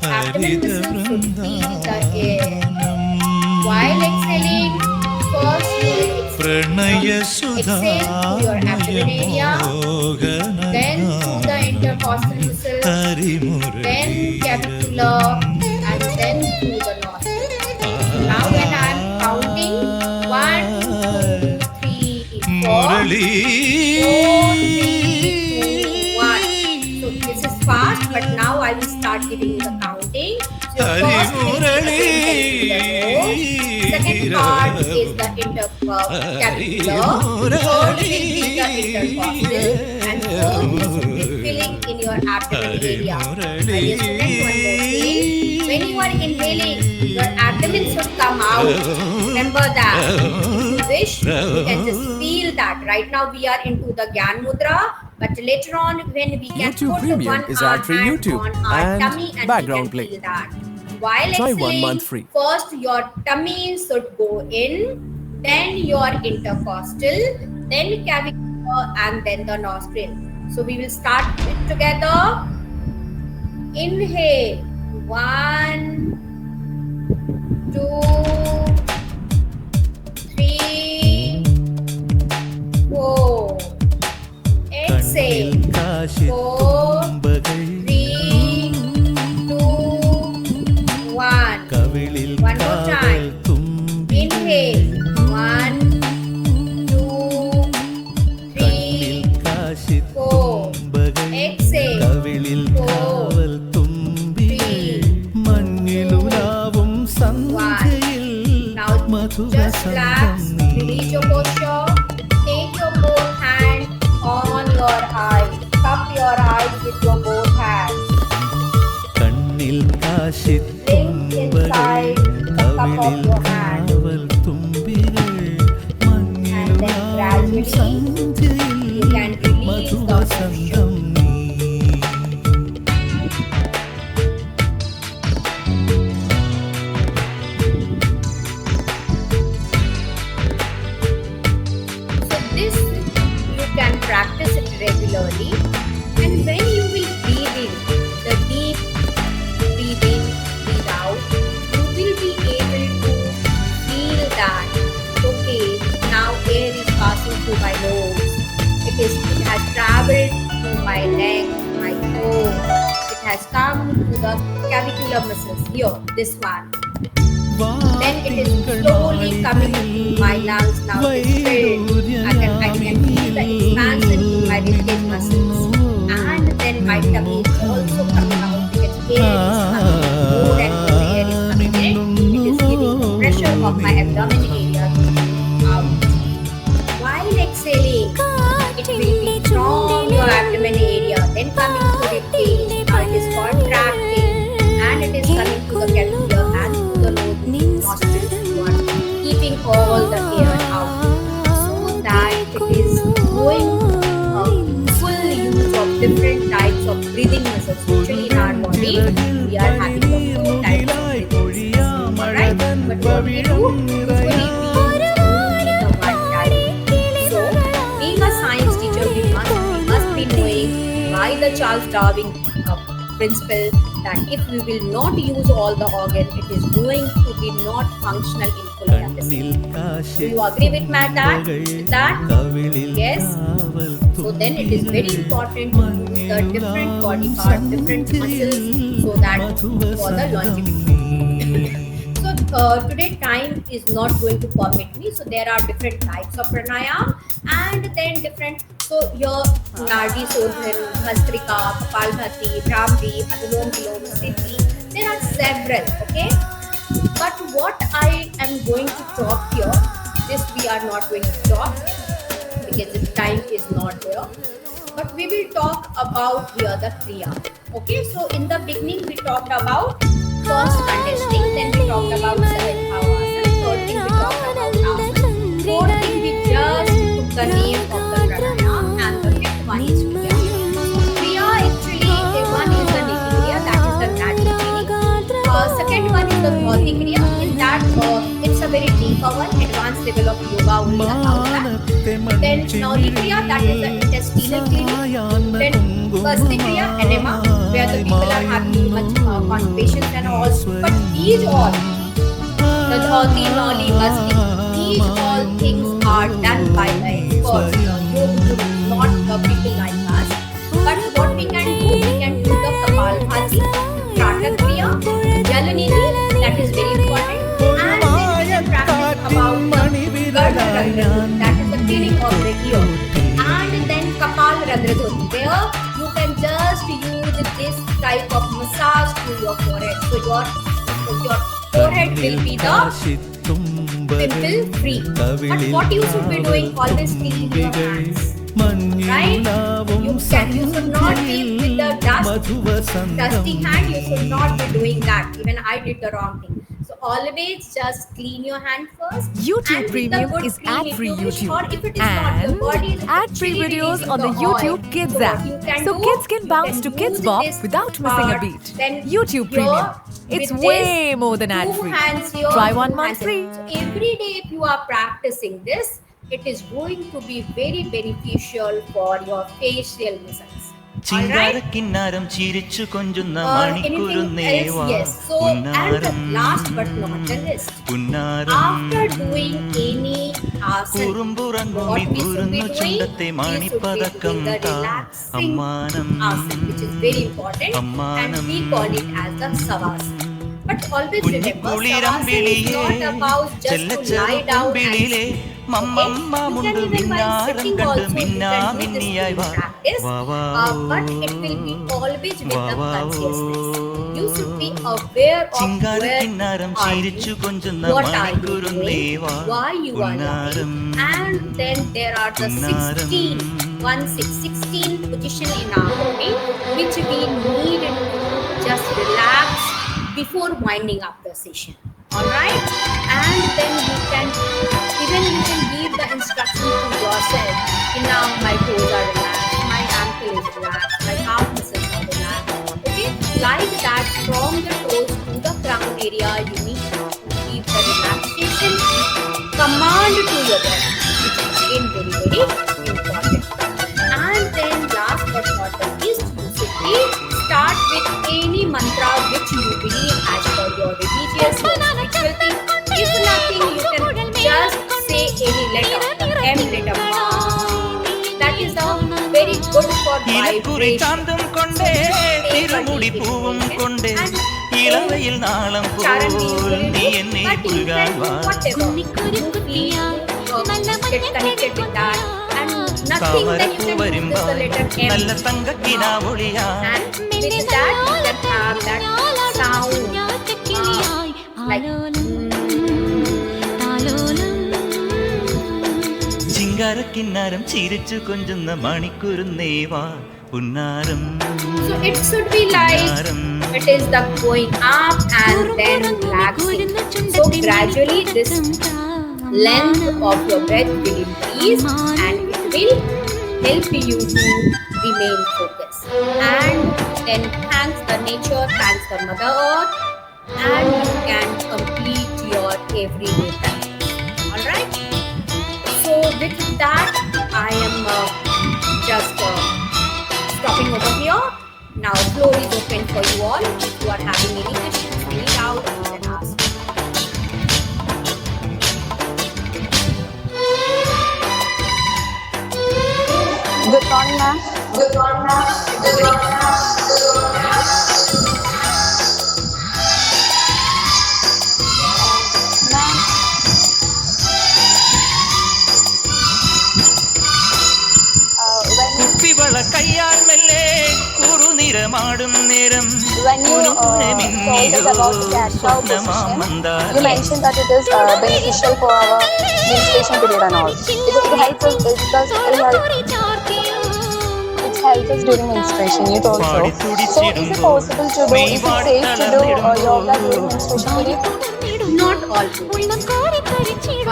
abdomen muscles should feel the air. While exhaling, first you will പ്രണയ exhale to your abdomen area, then to the intercostal muscles, then capsular, and then to the nostril. Now when I am counting 1, 2, 3, 4, 4, 3, 2, 1. So this is fast, but now I will start giving you the counting. So The first Harimurali second part is the intercapsular, third will be the intercostal, and fourth is filling in your abdomen area. Dear student, one more thing. When you are inhaling, your abdomen should come out. Remember that. If you wish, you can just feel that. Right now we are into the Gyan Mudra, but later on when we can YouTube put Premium one is our ad-free hand YouTube on our and tummy and background we play. can feel that. While Try 1 exhaling, month free. first your tummy should go in, then your intercostal, then clavicular, and then the nostril. So we will start it together. Inhale, 1, 2, 3, 4. Exhale, 4, 3, 2, 1. One more time. Inhale, 1, 2, 3, 4. Exhale, 4, 3, 2, 1. Now just relax, release your posture. Take your both hands on your eyes. Cup your eyes with your both hands. Blink inside the cup of your hand. And then gradually you can release the tension. So this you can practice it regularly, and when you will breathe in, the deep breathe in, breathe out, you will be able to feel that, okay, now air is passing through my nose. It has traveled through my neck, my throat. It has come to the clavicular muscles here, this one. Then it is slowly coming into my lungs. Now it is filled. I can feel the expansion in my ribcage muscles. And then my tummy is also coming out because air is coming. More and more air is coming in. It is giving the pressure of my abdomen area out. While exhaling, it will be from your abdomen area, then coming to the ribcage. Now it is contracting and it is coming to the clavicular and to the nostrils. You are keeping all the air out so that it is going full use of different types of breathing muscles. Usually in our body, we are having the 4 types of breathing muscles. Alright? But what we do, usually we use only the one type. So, being a science teacher, we must be knowing by the Charles Darwin principle that if we will not use all the organ, it is going to be not functional in full capacity. Do you agree with that? Yes. So then it is very important to use the different body parts, different muscles, so that for the longevity. So today time is not going to permit me. So there are different types of pranayam and then different. So your Nadi Sodhan, Bhastrika, Kapalbhati, Brahmi, Anulom Vilom, Siddhi, there are several, okay? But what I am going to talk here, this we are not going to talk because the time is not there. But we will talk about here the Kriya. Okay, so in the beginning we talked about first conditioning, then we talked about seven bhavasana, third thing we talked about asana, fourth thing we just took the name of the pranayam, and the fifth one is Kriya. Kriya actually, one is the Niti Kriya, that is the natural meaning. Second one is the Bhauti Kriya, in that it's a very deeper one, advanced level of yoga only allows that. Then Naudi Kriya, that is the intestinal cleaning. Then Basti Kriya, enema, where the people are having much constipation and all. But these all, the Dhauti, Naudi, Basti, these all things are done by the experts. Yoga gurus, not the people like us. But what we can do the Kapalbhati, Trata Kriya, Jalanidhi, that is very important. And then we can practice about the Gardha Randradhoti, that is the cleaning of the ear. And then Kapal Randradhoti, where you can just use this type of massage to your forehead. So your forehead will be the pimple free. But what you should be doing, always clean your hands. Right? You should not be with the dusty hand. You should not be doing that. Even I did the wrong thing. So always just clean your hand first. YouTube and with the Premium good is cream if ad-free you wish, YouTube or if it is not, your and body is ad-free actually videos releasing on the the YouTube oil. Kids So what app. you can So do, kids can you bounce can to Kids use Bop this without missing a part, beat. then YouTube your- Premium. It's with way this, more than two ad-free. hands here, Try two 1 month hands free. here. So every day if you are practicing this, it is going to be very beneficial for your facial muscles. All right? ചിങ്കാരക്കിന്നാരം ചിരിച്ചു കൊഞ്ചുന്ന Anything else? മണിക്കുരുന്നേവാ Yes. So, and the last but not the least, പുന്നാരം after doing any asana, കുറുമ്പുറങ്ങും what we should be കുരുന്നു doing, ചുണ്ടത്തെ we should be മണിപ്പതക്കം doing the താ relaxing അമ്മാനം asana, which is very important, and അമ്മാനം we call it as the savasana. But always remember, കുഞ്ഞിക്കുളിരം savasana is വിളിയേ not about just to lie ചെല്ലച്ചെറുക്കും down and വിളിയിലെ sleep. മമ്മമ്മാമുണ്ട് Minnaram കണ്ട് മിന്നാ മിന്നിയായി വാ വാ വാ But it will be always with വാ the വാ consciousness. You should be aware of where ചിങ്കാരക്കിന്നാരം are ചിരിച്ചു you, കൊഞ്ചുന്ന what are you മണിക്കുരുന്നേവാ doing, why you are പുന്നാരം lying, and then there are the പുന്നാരം 16 position in our body which we need to just relax before winding up the session. All right, and then you can give the instruction to yourself. Now my toes are relaxed, my ankle is relaxed, my calf muscles are relaxed. Okay, like that from the toes to the crown area, you need to give the relaxation command to your body, which is again very important. And then last but not the least, you should be start with any mantra which you believe as per your religious or spiritual thing. If nothing, you can just say any letter, M letter, Ma. That is the very good for ഇലക്കുറി vibration. ചാന്തം കൊണ്ടേ തിരുമുടി പൂവും കൊണ്ടേ ഇളവയിൽ നാളം പോൽ നീ എന്നെ പുൽകാൻ വാ താമരപ്പൂ വരുമ്പോ നല്ല തങ്കക്കിനാവൊളിയാ ചിങ്കാരക്കിന്നാരം ചിരിച്ചു കൊഞ്ചുന്ന മണിക്കുരുന്നേവാ പുന്നാരം So it should be like it is the going up and then relaxing. So gradually this length of your breath will increase and it will help you to remain focused. And then thanks the nature, thanks the Mother Earth, and you can complete your everyday practice. Alright? So with that, I am just stopping over here. Now floor is open for you all. If you are having any questions, any doubts, you can ask. Good morning, ma'am. Good morning, ma'am. Good morning, ma'am. കുപ്പിവള കയ്യാൽ മെല്ലെ കുറുനിറമാടും നേരം When you told us about the cat cow position, you mentioned that it is beneficial for our menstruation period and all. It helps us. It helps us during menstruation. You told so. So is it possible to do? Is it safe to do yoga during menstruation period? Not all people.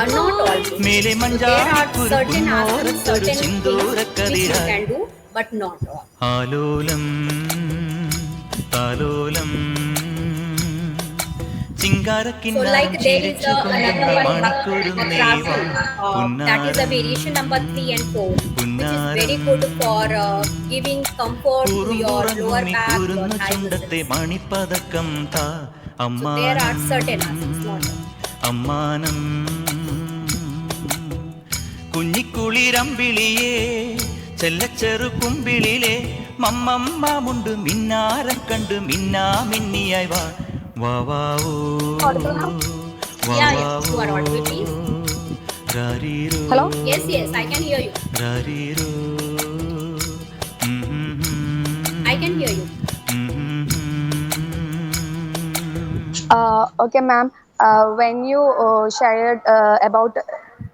Or not all people. മേലെ There Manjadi are certain asanas, കുറുക്കുന്നോരത്തൊരു certain things which you ചിന്തൂരക്കതിരാ can do, but not all. Alolam താലോലം So like there is another one, Makrasa, that is a variation number 3 and 4, which is very good for giving comfort to your lower back, your thigh muscles. മണിപ്പതക്കം താ So there are certain asanas, not all. അമ്മാനം കുഞ്ഞിക്കുളിരമ്പിളിയേ ചെല്ലച്ചെറു കുമ്പിളിലെ മമ്മമ്മാമുണ്ട് Minnaram കണ്ട് മിന്നാ മിന്നിയായി വാ വാ വാ ഓ വാ Yeah, വാ you are audible, please. രാരീരോ Hello? Yes, I can hear you. രാരീരോ I can hear you. Okay, ma'am. When you shared about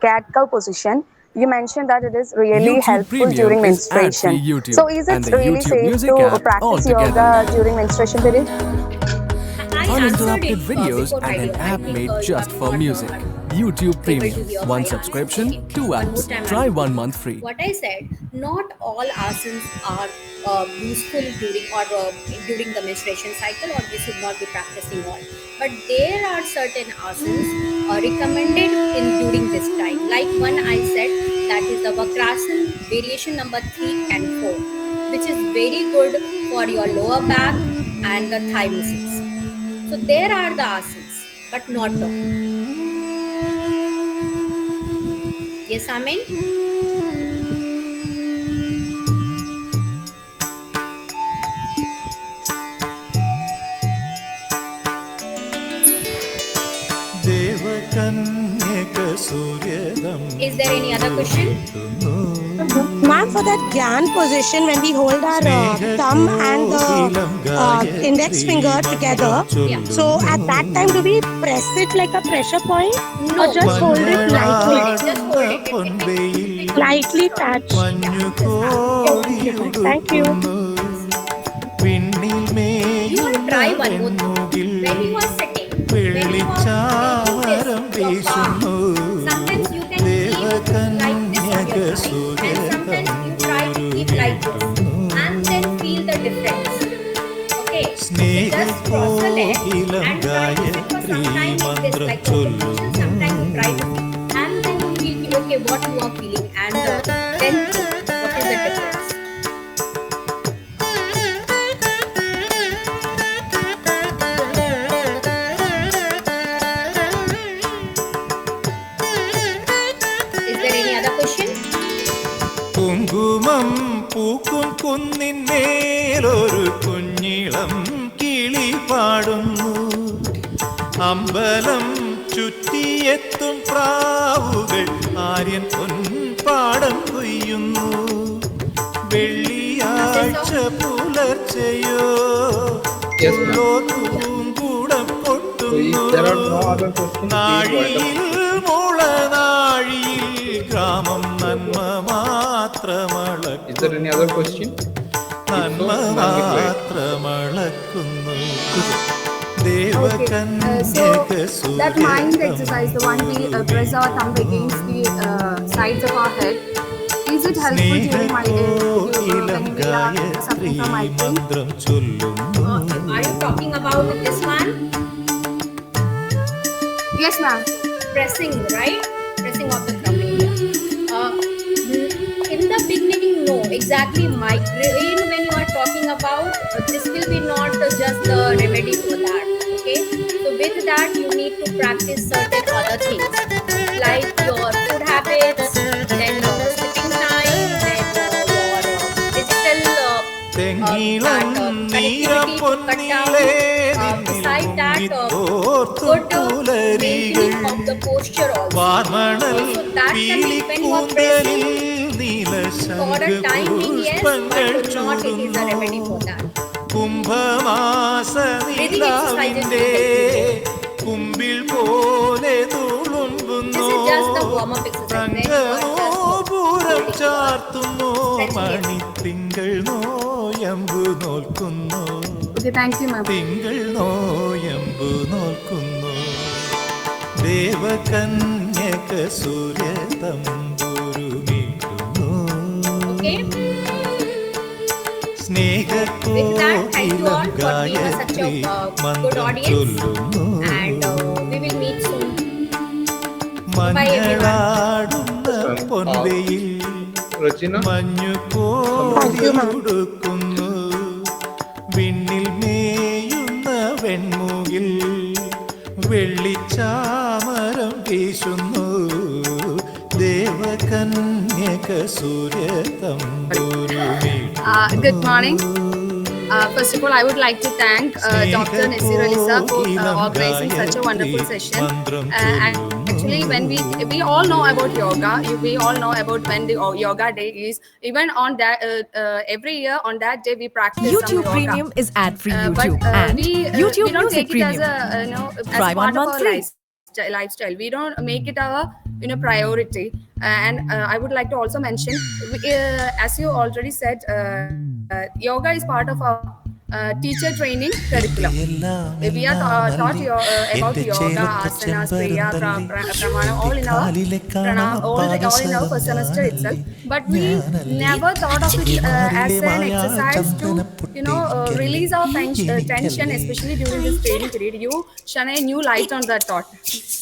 cat cow position, you mentioned that it is really YouTube helpful Premium during is ad-free menstruation. YouTube So, is it and the really YouTube safe Music to app practice altogether. yoga during menstruation period? I answered Uninterrupted it videos before, my and an dear. I app think made you just are for not music. YouTube able Premium. to hear One my answer. subscription, Okay, two one more apps. time I'm Try 1 repeating. month free. What I said, not all asanas are useful during the menstruation cycle, or we should not be practicing all. But there are certain asanas recommended in during this time. Like one I said, that is the Vakrasan variation number 3 and 4, which is very good for your lower back and the thigh muscles. So there are the asanas, but not all. Yes, Amin? ദേവകന്യക Is there any other question? സൂര്യതമ്പുരുമീട്ടുന്നു Ma'am, for that Gyan position, when we hold our thumb and the സ്നേഹകോകിലം index Gayathri finger മന്ത്രം together, Yeah. so ചൊല്ലുന്നു at that time, do we press it like a pressure point No, or just hold it just hold lightly? it, just മഞ്ഞളാടുന്ന hold it. പൊൻവെയിൽ Lightly touch. Okay, ma'am. Thank you. മഞ്ഞുകോടിയുടുക്കുന്നു വിണ്ണിൽ You want to മേയുന്ന try one more thing. വെൺമുകിൽ When you are sitting, when you are വെള്ളിച്ചാമരം taking this, your palm, വീശുന്നു sometimes you can keep like this on ദേവകന്യക your thigh, and sometimes you try to keep like this, and then feel the difference. Okay, so just cross the leg സ്നേഹകോകിലം and try to sit for Gayathri some time like this, മന്ത്രം like yoga position. ചൊല്ലുന്നു Sometimes you try to sit, and then you feel okay what you are feeling, and then think what is the difference. Is there any other question? കുങ്കുമം പൂക്കും കുന്നിന്മേലൊരു കുഞ്ഞിളം കിളി പാടുന്നു അമ്പലം ചുറ്റിയെത്തും പ്രാവുകൾ ആര്യൻ പൊൻപാടം കൊയ്യുന്നു വെള്ളിയാഴ്ച പുലർച്ചയോ Yes, ma'am. പൂങ്കൂടം So if there are no Kottunnu other questions, please നാഴിയിൽ welcome. മുളനാഴിയിൽ ഗ്രാമം നന്മ Is there any other question? നന്മ ma'am, be quiet. മാത്രമളക്കുന്നു So that mind exercise, the one we press our thumb against the sides of our head, is it helpful during സ്നേഹകോകിലം when we are suffering Gayathri from migraine? മന്ത്രം ചൊല്ലുന്നു Are you talking about this one? Yes, ma'am. Pressing, right? Pressing of the thumb area. In the beginning, no. Exactly, migraine, when you are talking about, this will be not just the remedy for that. Okay? So with that, you need to practice certain other things. Like your food habits, then your sleeping time, then your digital തെങ്ങിളം നീരം പൊന്നിലേ beside that, മുങ്ങിത്തോർത്തും good പുലരികൾ maintaining of the posture also. വാർമണൽ So that can be when you are പീലിക്കൂന്തലിൽ pressing for a timing, yes, നീലശംഖുപുഷ്പങ്ങൾ but not it is a remedy ചൂടുന്നു for that. കുംഭമാസ Breathing exercises നിലാവിന്റെ will കുമ്പിൽ പോലെ This തുളുമ്പുന്നു is just the warm-up exercise. When you are തങ്കനൂപുരം just ചാർത്തുന്നു stretching it. മണിത്തിങ്കൾ നോയമ്പു നോൽക്കുന്നു Okay, thank you, ma'am. തിങ്കൾ നോയമ്പു നോൽക്കുന്നു ദേവകന്യക സൂര്യ തമ്പുരുമീട്ടുന്നു Okay. With that, thank you all സ്നേഹകോകിലം for being such Gayathri a good മന്ത്രം audience. ചൊല്ലുന്നു And we will meet soon. മഞ്ഞളാടുന്ന പൊൻവെയിൽ Regina? മഞ്ഞു Thank you, ma'am. കോടിയുടുക്കുന്നു വിണ്ണിൽ മേയുന്ന വെൺമുകിൽ വെള്ളിച്ചാമരം വീശുന്നു ദേവകന്യക സൂര്യ തമ്പുരുമീട്ടുന്നു Good morning. First of all, I would like to thank Dr. Nasir Alisa for organizing such a wonderful session. And actually, when we all know about yoga, we all know about when the yoga day is. Even on that, every year on that day we practice some YouTube yoga. Premium is ad-free But YouTube and YouTube we don't Music take it as Premium. a as Try part one of month our free. lifestyle. We don't make it our priority. And I would like to also mention, as you already said, yoga is part of our teacher training curriculum. We are taught about yoga, asanas, kriya, pramana, all in our first semester itself. But we never thought of it as an exercise to release our tension, especially during this training period. You shine a new light on that thought.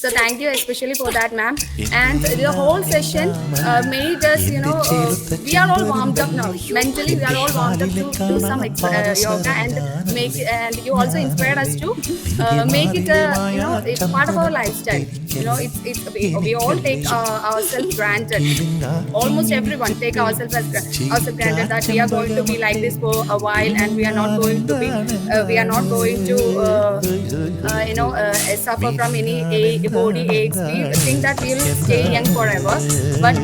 So thank you especially for that, ma'am. And the whole session made us, we are all warmed up now. Mentally, we are all warmed up to do some yoga and make it, and you also inspired us to make it it's part of our lifestyle. We all take ourselves granted. Almost everyone take ourselves granted that we are going to be like this for a while, and we are not going to suffer from any body aches. We think that we will stay young forever, but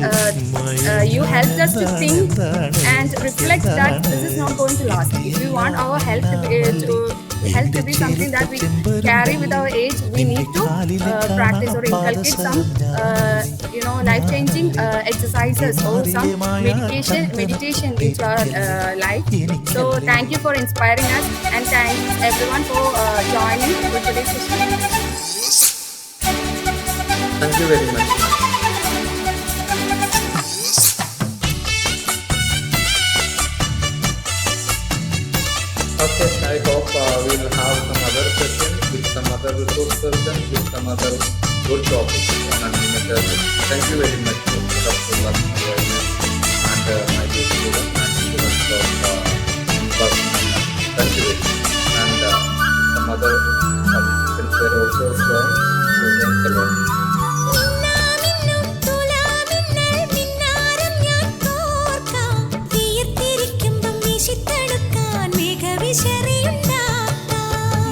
you helped us to think and reflect that this is not going to last. If we want our health to be something that we carry with our age, we need to practice or inculcate some life-changing exercises or some meditation into our life. So thank you for inspiring us, and thanks everyone for joining for today's session. Thank you very much. Okay, I hope we will have some other sessions with some other resource person, with some other good topics on unlimited. Thank you very much for Dr. and my dear students and students of personal. Thank you very much. And some other participants were also joined. So thanks a lot.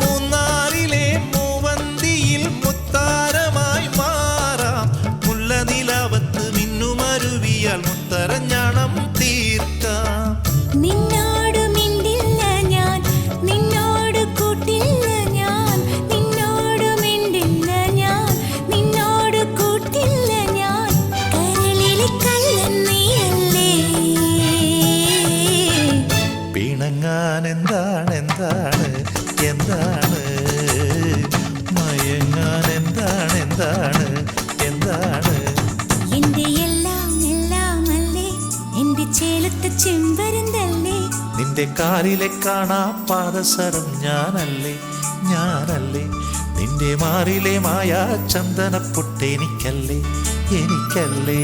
മൂന്നാറിലെ മൂവന്തിയിൽ മുത്താരമായി മാറാം. മുല്ലനിലാവത്ത് മിന്നുമരുവിയാൽ മുത്തരഞ്ഞാണം തീർക്കാം. നിന്നോട് മിണ്ടില്ല ഞാൻ, നിന്നോട് കൂട്ടില്ല ഞാൻ, നിന്നോട് മിണ്ടില്ല ഞാൻ, നിന്നോട് കൂട്ടില്ല ഞാൻ. കരളിലെ കള്ളൻ നീയല്ലേ. പിണങ്ങാൻ എന്താണ് എന്താണ് എന്താണ്, മയങ്ങാൻ എന്താണ് എന്താണ് എന്താണ്. എന്റെ എല്ലാം എല്ലാം അല്ലേ, എന്റെ ചേലത്തെ ചെമ്പരുന്തല്ലേ. നിന്റെ കാലിലെ കാണാ പാദസരം ഞാനല്ലേ ഞാനല്ലേ. നിന്റെ മാറിലെ മായാ ചന്ദനപ്പൊട്ട് എനിക്കല്ലേ എനിക്കല്ലേ.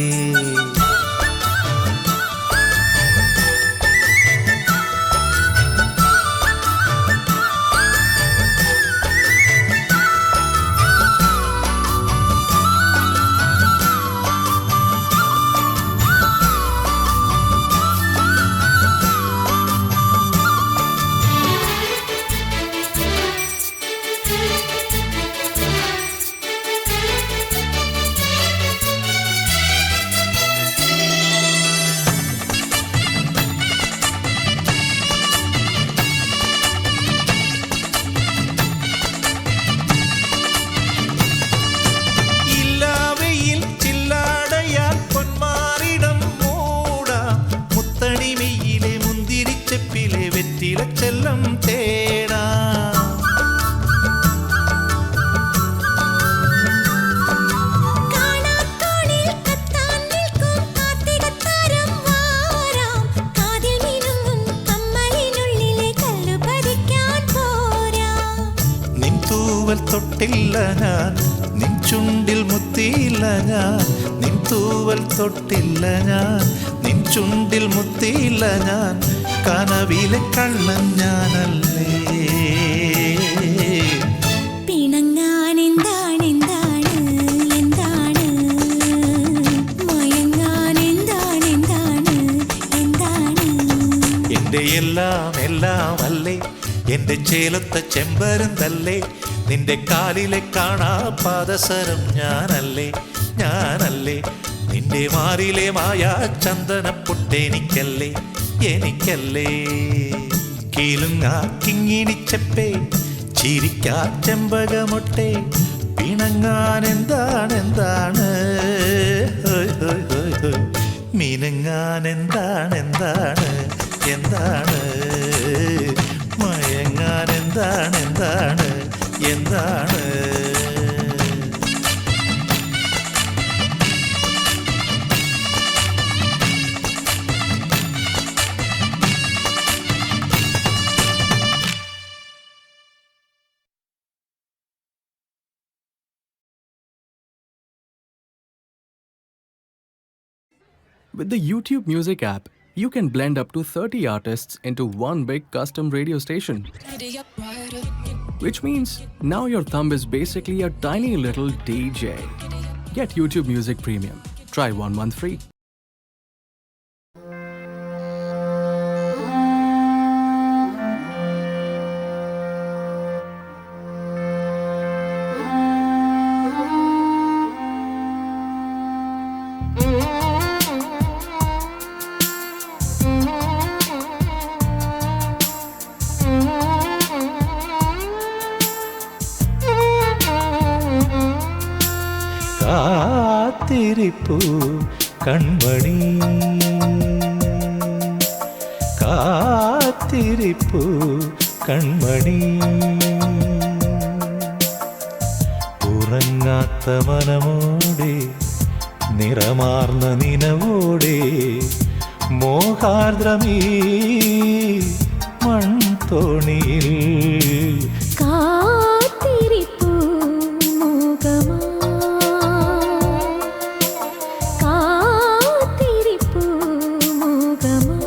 ഇല്ലാവയിൽ ചില്ലാടയാൽ പൊന്മാറിടം മൂടാം. മുത്തണിമയിലെ മുന്തിരിച്ചെപ്പിലെ വെറ്റില ചെല്ലം തേടാം. കാണാക്കോണിൽ കത്താൻ നിൽക്കും കാർത്തികത്താരം വാരാം. കാതിൽ മിനുങ്ങും കമ്മലിനുള്ളിലെ കല്ലു പതിക്കാൻ പോരാം. നിൻ തൂവൽ തൊട്ടില്ല ഞാൻ, നിൻ ചുണ്ടിൽ മുത്തിയില്ല ഞാൻ. നിൻ തൂവൽ തൊട്ടില്ല ഞാൻ, നിൻ ചുണ്ടിൽ മുത്തിയില്ല ഞാൻ. കനവിലെ കള്ളൻ ഞാനല്ലേ. പിണങ്ങാൻ എന്താണ് എന്താണ് എന്താണ്, മയങ്ങാൻ എന്താണ് എന്താണ് എന്താണ്. എന്റെ എല്ലാം എല്ലാം അല്ലേ, എന്റെ ചേലത്തെ ചെമ്പരുന്തല്ലേ. നിന്റെ കാലിലെ കാണാ പാദസരം ഞാനല്ലേ എനിക്കല്ലേ നിന്റെ മാറിലെ മായ ചന്ദനപ്പൊട്ടെനിക്കല്ലേ എനിക്കല്ലേ കീലുങ്ങാ കിങ്ങിണിച്ചപ്പേ ചിരിക്കാ ചെമ്പകമൊട്ടെ പിണങ്ങാൻ എന്താണ് മിനുങ്ങാൻ എന്താണ് മയങ്ങാൻ എന്താണ് With the YouTube Music app, you can blend up to 30 artists into one big custom radio station. Which means now your thumb is basically a tiny little DJ. Get YouTube Music Premium. Try 1 month free. കാത്തിരിപ്പൂ കൺമണി കാത്തിരിപ്പൂ കൺമണി ഉറങ്ങാത്ത മനമോടെ നിറമാർന്ന നിനവോടെ മോഹാർദ്രമീ മൺതോണിയിൽ കാത്തിരിപ്പൂ മോഹമാ കാത്തിരിപ്പൂ മോഹമാ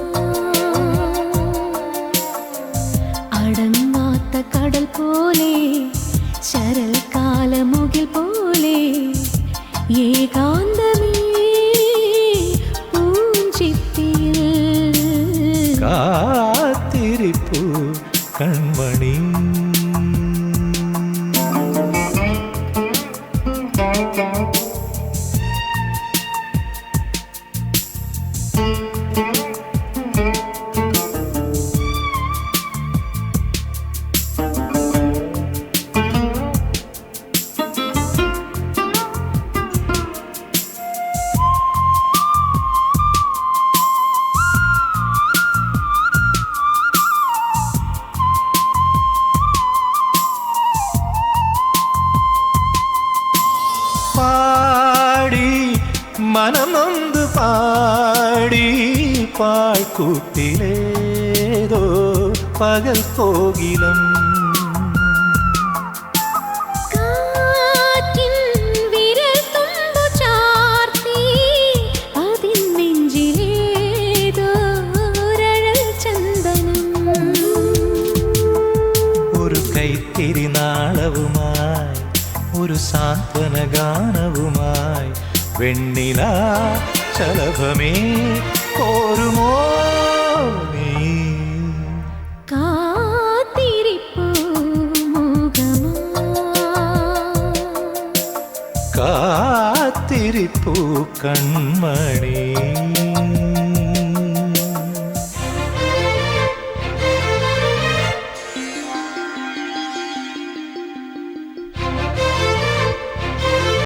അടങ്ങാത്ത കടൽ പോലെ ശരൽക്കാലമുകിൽ പോലെ ഏകാന്തമേ പൂഞ്ചിത്തിയിൽ കാത്തിരിപ്പൂ കൺമണി പാടി മനമൊന്ന് പാടി പാഴ്ക്കൂട്ടിലേതോ പകൽ കോകിലം കാറ്റിൻ വിരൽ തുമ്പു ചാർത്തി അതിൻ നെഞ്ചിലേതോ ഒരഴൽ ചന്ദനം ഒരു കൈത്തിരി നാളവുമായി ഒരു സാന്ത്വന ഗാനവുമായി വെണ്ണില ശലഭമേ കോരുമോ നീ കാത്തിരിപ്പൂ മോഹമാ കാത്തിരിപ്പൂ കൺമണി